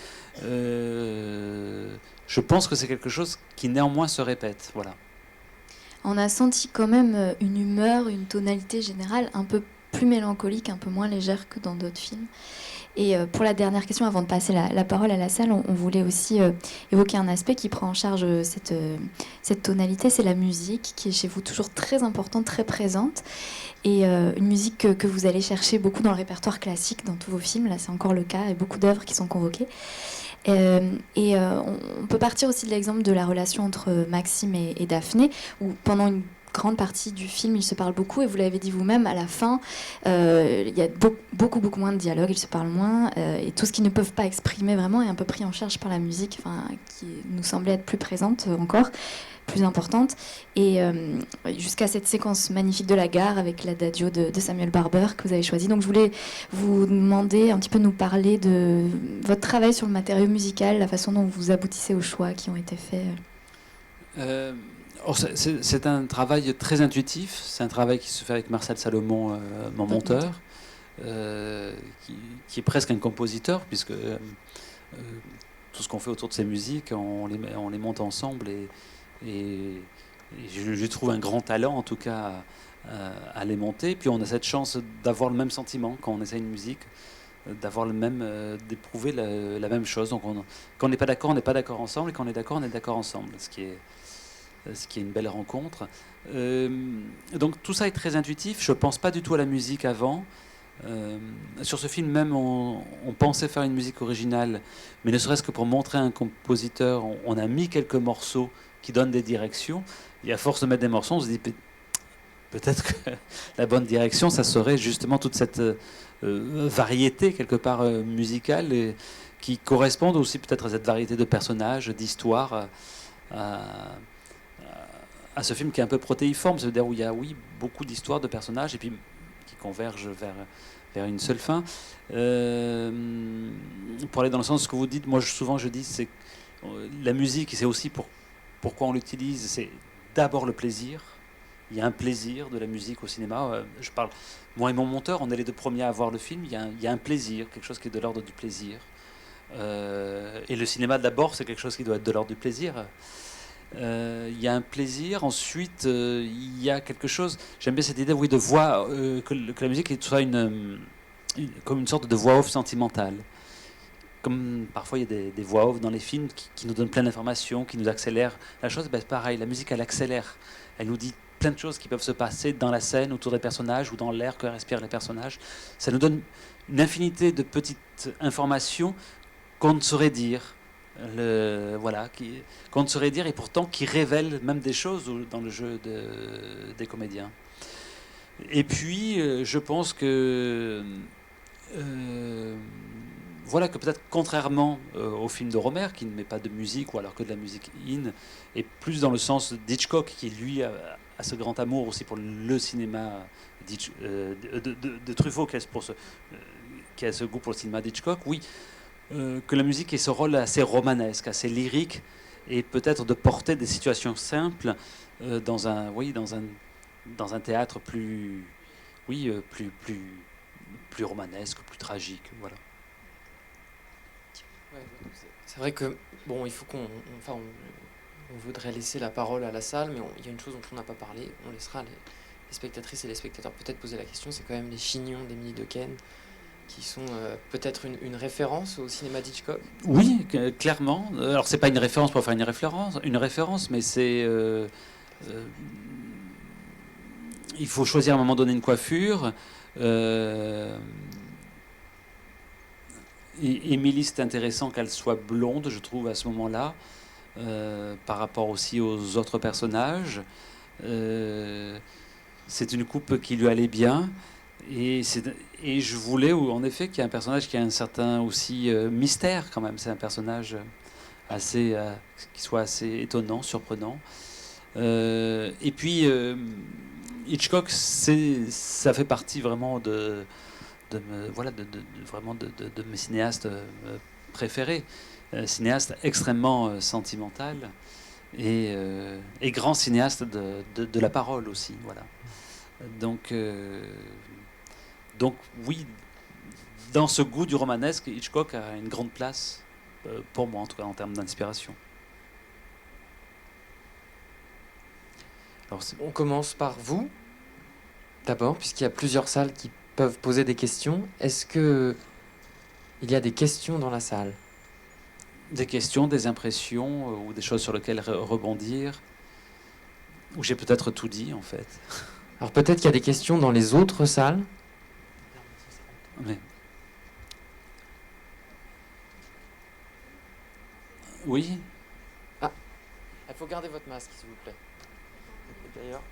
je pense que c'est quelque chose qui néanmoins se répète. Voilà. On a senti quand même une humeur, une tonalité générale un peu plus mélancolique, un peu moins légère que dans d'autres films. Et pour la dernière question, avant de passer la parole à la salle, on voulait aussi évoquer un aspect qui prend en charge cette tonalité, c'est la musique, qui est chez vous toujours très importante, très présente. Et une musique que vous allez chercher beaucoup dans le répertoire classique, dans tous vos films, là c'est encore le cas, et beaucoup d'œuvres qui sont convoquées. On peut partir aussi de l'exemple de la relation entre Maxime et Daphné, où pendant une grande partie du film, ils se parlent beaucoup, et vous l'avez dit vous-même, à la fin, il y a beaucoup moins de dialogue, ils se parlent moins, et tout ce qu'ils ne peuvent pas exprimer vraiment est un peu pris en charge par la musique, qui nous semblait être plus présente encore, plus importante, et jusqu'à cette séquence magnifique de la gare avec l'adagio de Samuel Barber que vous avez choisi. Donc je voulais vous demander un petit peu, nous parler de votre travail sur le matériau musical, la façon dont vous aboutissez aux choix qui ont été faits. C'est un travail très intuitif, c'est un travail qui se fait avec Marcel Salomon, mon monteur, qui est presque un compositeur, puisque tout ce qu'on fait autour de ces musiques, on les monte ensemble, et je trouve un grand talent en tout cas à les monter. Puis on a cette chance d'avoir le même sentiment quand on essaie une musique, d'avoir d'éprouver la même chose. Donc quand on n'est pas d'accord, on n'est pas d'accord ensemble, et quand on est d'accord, on est d'accord ensemble, ce qui est une belle rencontre. Donc tout ça est très intuitif. Je ne pense pas du tout à la musique avant. Sur ce film même, on pensait faire une musique originale, mais ne serait-ce que pour montrer un compositeur, on a mis quelques morceaux qui donnent des directions. Et à force de mettre des morceaux, on se dit peut-être que la bonne direction, ça serait justement toute cette variété quelque part musicale, et qui correspondent aussi peut-être à cette variété de personnages, d'histoires, à ce film qui est un peu protéiforme, c'est-à-dire où il y a beaucoup d'histoires, de personnages, et puis qui convergent vers une seule fin. Pour aller dans le sens de ce que vous dites, moi souvent je dis c'est la musique, c'est aussi pourquoi on l'utilise, c'est d'abord le plaisir. Il y a un plaisir de la musique au cinéma. Je parle, moi et mon monteur, on est les deux premiers à voir le film. Il y a un plaisir, quelque chose qui est de l'ordre du plaisir. Et le cinéma d'abord, c'est quelque chose qui doit être de l'ordre du plaisir. Il y a un plaisir. Ensuite, il y a quelque chose. J'aime bien cette idée, oui, de voix, que la musique soit comme une sorte de voix off sentimentale. Comme parfois il y a des voix off dans les films qui nous donnent plein d'informations, qui nous accélèrent la chose. Ben, pareil, la musique, elle accélère. Elle nous dit plein de choses qui peuvent se passer dans la scène, autour des personnages ou dans l'air que respirent les personnages. Ça nous donne une infinité de petites informations qu'on ne saurait dire. Qu'on ne saurait dire et pourtant qui révèlent même des choses dans le jeu des comédiens. Et puis, je pense que que peut-être contrairement au film de Romer, qui ne met pas de musique ou alors que de la musique et plus dans le sens d'Hitchcock, qui lui a ce grand amour aussi pour le cinéma de Truffaut, qui a ce goût pour le cinéma d'Hitchcock, oui, que la musique ait ce rôle assez romanesque, assez lyrique, et peut-être de porter des situations simples dans un théâtre plus romanesque, plus tragique, voilà. C'est vrai que bon, il faut on voudrait laisser la parole à la salle, mais il y a une chose dont on n'a pas parlé. On laissera les spectatrices et les spectateurs peut-être poser la question. C'est quand même les Chignons d'Emily Dequesne, qui sont peut-être une référence au cinéma d'Hitchcock. Oui, clairement. Alors c'est pas une référence pour faire une référence, mais c'est il faut choisir à un moment donné une coiffure. Émilie, c'est intéressant qu'elle soit blonde, je trouve, à ce moment-là, par rapport aussi aux autres personnages. C'est une coupe qui lui allait bien. Et je voulais, en effet, qu'il y ait un personnage qui a un certain aussi mystère, quand même. C'est un personnage qui soit assez étonnant, surprenant. Et puis, Hitchcock, ça fait partie vraiment de mes cinéastes préférés, cinéaste extrêmement sentimental et grand cinéaste de la parole aussi, voilà. Donc oui, dans ce goût du romanesque, Hitchcock a une grande place pour moi, en tout cas en termes d'inspiration. Alors, on commence par vous d'abord, puisqu'il y a plusieurs salles qui peuvent poser des questions. Est-ce que il y a des questions dans la salle? Des questions, des impressions ou des choses sur lesquelles rebondir, ou j'ai peut-être tout dit en fait. Alors peut-être qu'il y a des questions dans les autres salles. Mais... Oui. Ah, il faut garder votre masque, s'il vous plaît. Et d'ailleurs.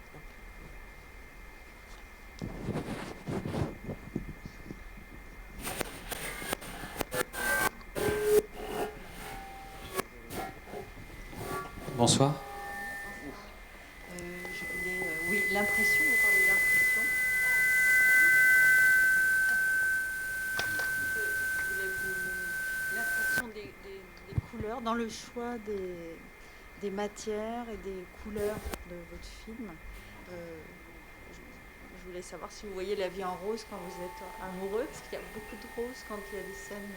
Bonsoir. Je voulais, oui, l'impression, vous parlez d'impression. L'impression des couleurs dans le choix des matières et des couleurs de votre film. Je voulais savoir si vous voyez la vie en rose quand vous êtes amoureux, parce qu'il y a beaucoup de roses quand il y a des scènes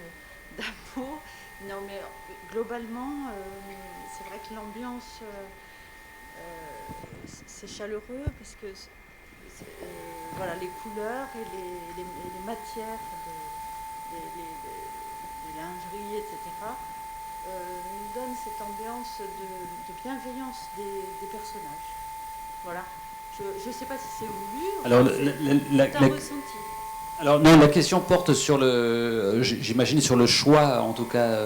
d'amour. Non, mais globalement, c'est vrai que l'ambiance, c'est chaleureux, parce que voilà, les couleurs et les matières, les lingeries, etc., nous donnent cette ambiance de bienveillance des personnages. Voilà. Je ne sais pas si c'est voulu. Alors, c'est un ressenti. Alors non, la question porte sur j'imagine sur le choix, en tout cas,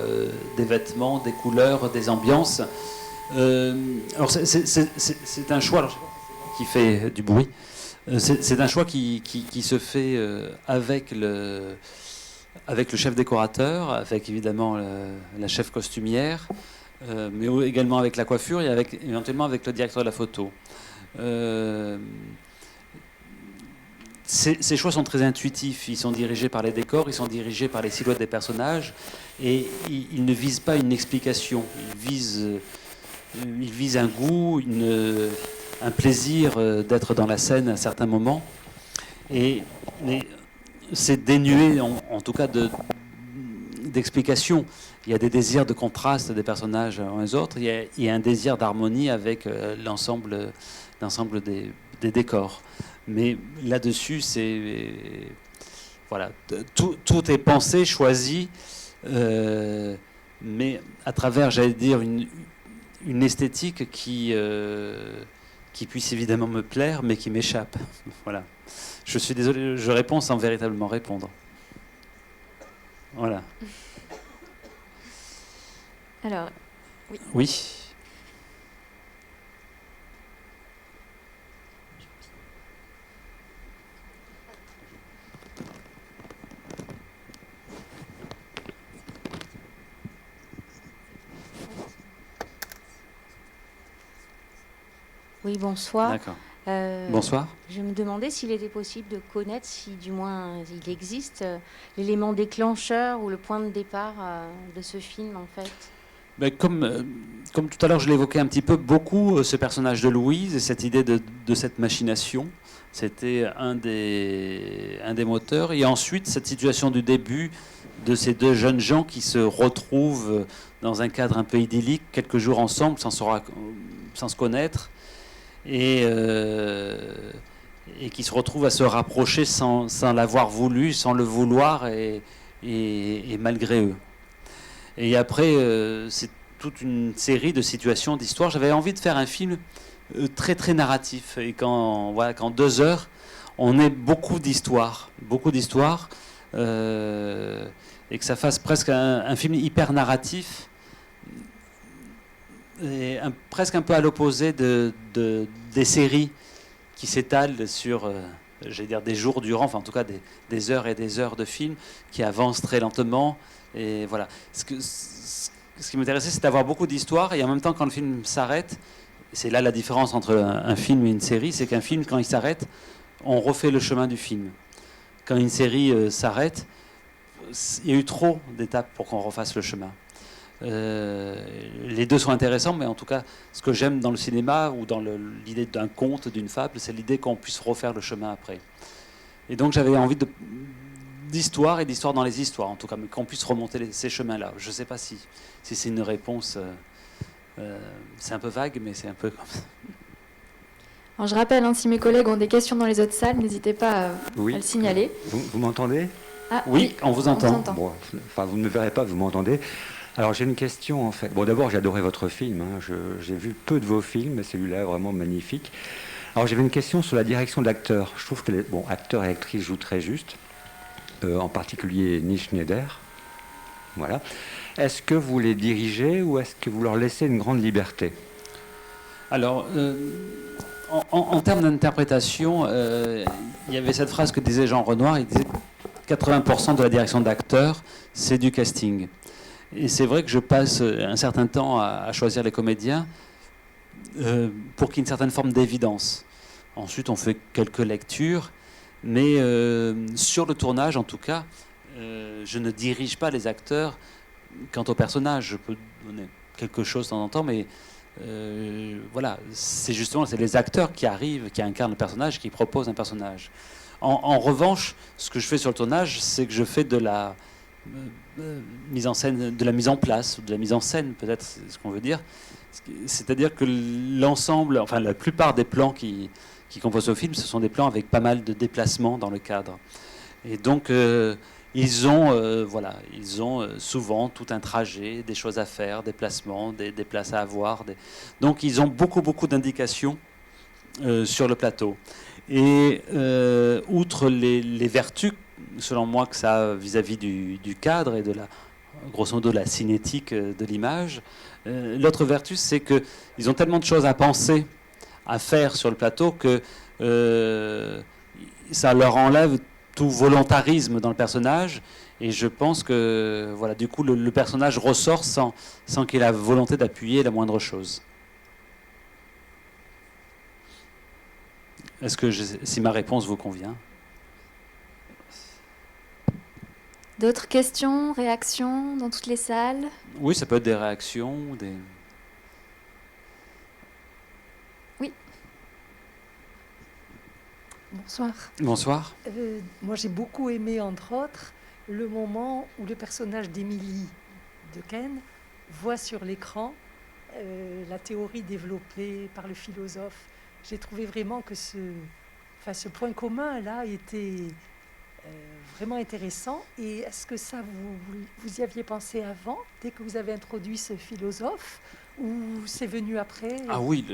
des vêtements, des couleurs, des ambiances. Alors c'est un choix, alors, je sais pas, qui fait du bruit. C'est un choix qui se fait avec le chef décorateur, avec évidemment la chef costumière, mais également avec la coiffure et éventuellement avec le directeur de la photo. ces choix sont très intuitifs. Ils sont dirigés par les décors, ils sont dirigés par les silhouettes des personnages, et ils ne visent pas une explication. Ils visent un goût, un plaisir d'être dans la scène à un certain moment. Et c'est dénué, en tout cas, d'explication. Il y a des désirs de contraste des personnages uns aux autres. Il y a un désir d'harmonie avec l'ensemble des décors. Mais là-dessus, voilà, tout est pensé, choisi, mais à travers, j'allais dire, une esthétique qui puisse évidemment me plaire, mais qui m'échappe. Voilà. Je suis désolé, je réponds sans véritablement répondre. Voilà. Alors, oui. Oui. Oui, bonsoir. D'accord. Bonsoir. Je me demandais s'il était possible de connaître, si du moins il existe, l'élément déclencheur ou le point de départ de ce film, en fait. Ben, comme tout à l'heure, je l'évoquais un petit peu, beaucoup ce personnage de Louise et cette idée de cette machination, c'était un des moteurs. Et ensuite, cette situation du début de ces deux jeunes gens qui se retrouvent dans un cadre un peu idyllique, quelques jours ensemble, sans se connaître, et qui se retrouvent à se rapprocher sans l'avoir voulu, sans le vouloir, et malgré eux. Et après, c'est toute une série de situations, d'histoires. J'avais envie de faire un film très très narratif, et qu'en 2 heures, on ait beaucoup d'histoires, et que ça fasse presque un film hyper narratif, et presque un peu à l'opposé des séries qui s'étalent sur, j'allais dire, des jours durant, enfin en tout cas des heures et des heures de film qui avancent très lentement. Et voilà. Ce qui m'intéressait, c'est d'avoir beaucoup d'histoires, et en même temps, quand le film s'arrête, c'est là la différence entre un film et une série, c'est qu'un film, quand il s'arrête, on refait le chemin du film. Quand une série s'arrête, il y a eu trop d'étapes pour qu'on refasse le chemin. Les deux sont intéressants, mais en tout cas, ce que j'aime dans le cinéma ou dans l'idée d'un conte, d'une fable, c'est l'idée qu'on puisse refaire le chemin après. Et donc j'avais envie d'histoire, et d'histoire dans les histoires, en tout cas, mais qu'on puisse remonter ces chemins-là. Je ne sais pas si c'est une réponse, c'est un peu vague, mais c'est un peu comme ça. Alors, je rappelle, si mes collègues ont des questions dans les autres salles, n'hésitez pas à le signaler. Vous m'entendez? Oui, on vous entend. Bon, enfin, vous ne me verrez pas, vous m'entendez. Alors j'ai une question en fait. Bon, d'abord j'ai adoré votre film. J'ai vu peu de vos films, mais celui-là est vraiment magnifique. Alors j'avais une question sur la direction d'acteurs. Je trouve que les acteurs et actrices jouent très juste, en particulier Nils Schneider. Voilà. Est-ce que vous les dirigez ou est-ce que vous leur laissez une grande liberté? Alors, en termes d'interprétation, il y avait cette phrase que disait Jean Renoir. Il disait 80% de la direction d'acteurs, c'est du casting. Et c'est vrai que je passe un certain temps à choisir les comédiens pour qu'il y ait une certaine forme d'évidence. Ensuite, on fait quelques lectures, mais sur le tournage, en tout cas, je ne dirige pas les acteurs. Quant au personnage, je peux donner quelque chose de temps en temps, mais voilà, c'est les acteurs qui arrivent, qui incarnent le personnage, qui proposent un personnage. En revanche, ce que je fais sur le tournage, c'est que je fais de la mise en scène, de la mise en place, ou de la mise en scène, peut-être, c'est ce qu'on veut dire. C'est-à-dire que l'ensemble, enfin la plupart des plans qui composent au film, ce sont des plans avec pas mal de déplacements dans le cadre. Et donc, ils ont souvent tout un trajet, des choses à faire, des placements, des places à avoir. Donc, ils ont beaucoup d'indications sur le plateau. Et outre les vertus, selon moi, que ça a vis-à-vis du cadre et de grosso modo, la cinétique de l'image, l'autre vertu, c'est qu'ils ont tellement de choses à penser, à faire sur le plateau, que ça leur enlève tout volontarisme dans le personnage. Et je pense que, voilà, du coup, le personnage ressort sans qu'il ait la volonté d'appuyer la moindre chose. Est-ce que si ma réponse vous convient? D'autres questions, réactions dans toutes les salles? Oui, ça peut être des réactions, des... Oui. Bonsoir. Bonsoir. Moi, j'ai beaucoup aimé, entre autres, le moment où le personnage d'Émilie de Ken voit sur l'écran la théorie développée par le philosophe. J'ai trouvé vraiment que ce point commun-là était vraiment intéressant. Et est-ce que ça, vous y aviez pensé avant, dès que vous avez introduit ce philosophe, ou c'est venu après? Ah oui,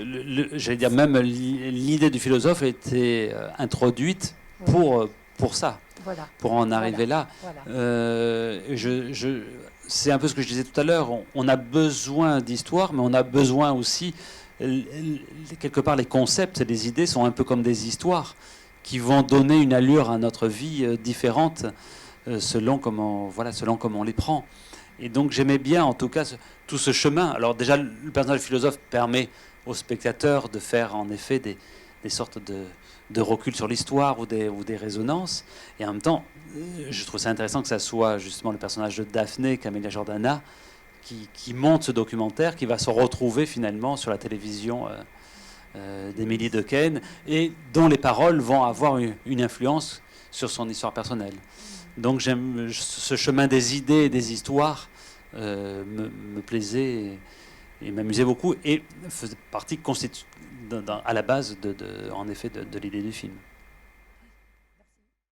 j'allais dire, même l'idée du philosophe a été introduite pour ça, voilà. Pour en arriver Voilà. là. Voilà. C'est un peu ce que je disais tout à l'heure, on a besoin d'histoire, mais on a besoin aussi, quelque part, les concepts et les idées sont un peu comme des histoires qui vont donner une allure à notre vie différente selon comment on les prend. Et donc j'aimais bien, en tout cas, tout ce chemin. Alors déjà, le personnage philosophe permet au spectateur de faire en effet des sortes de recul sur l'histoire ou des résonances. Et en même temps, je trouve ça intéressant que ça soit justement le personnage de Daphné, Camélia Jordana, qui monte ce documentaire, qui va se retrouver finalement sur la télévision d'Émilie de Ken, et dont les paroles vont avoir une influence sur son histoire personnelle. Donc j'aime ce chemin des idées et des histoires, me plaisait et m'amusait beaucoup, et faisait partie à la base en effet de l'idée du film.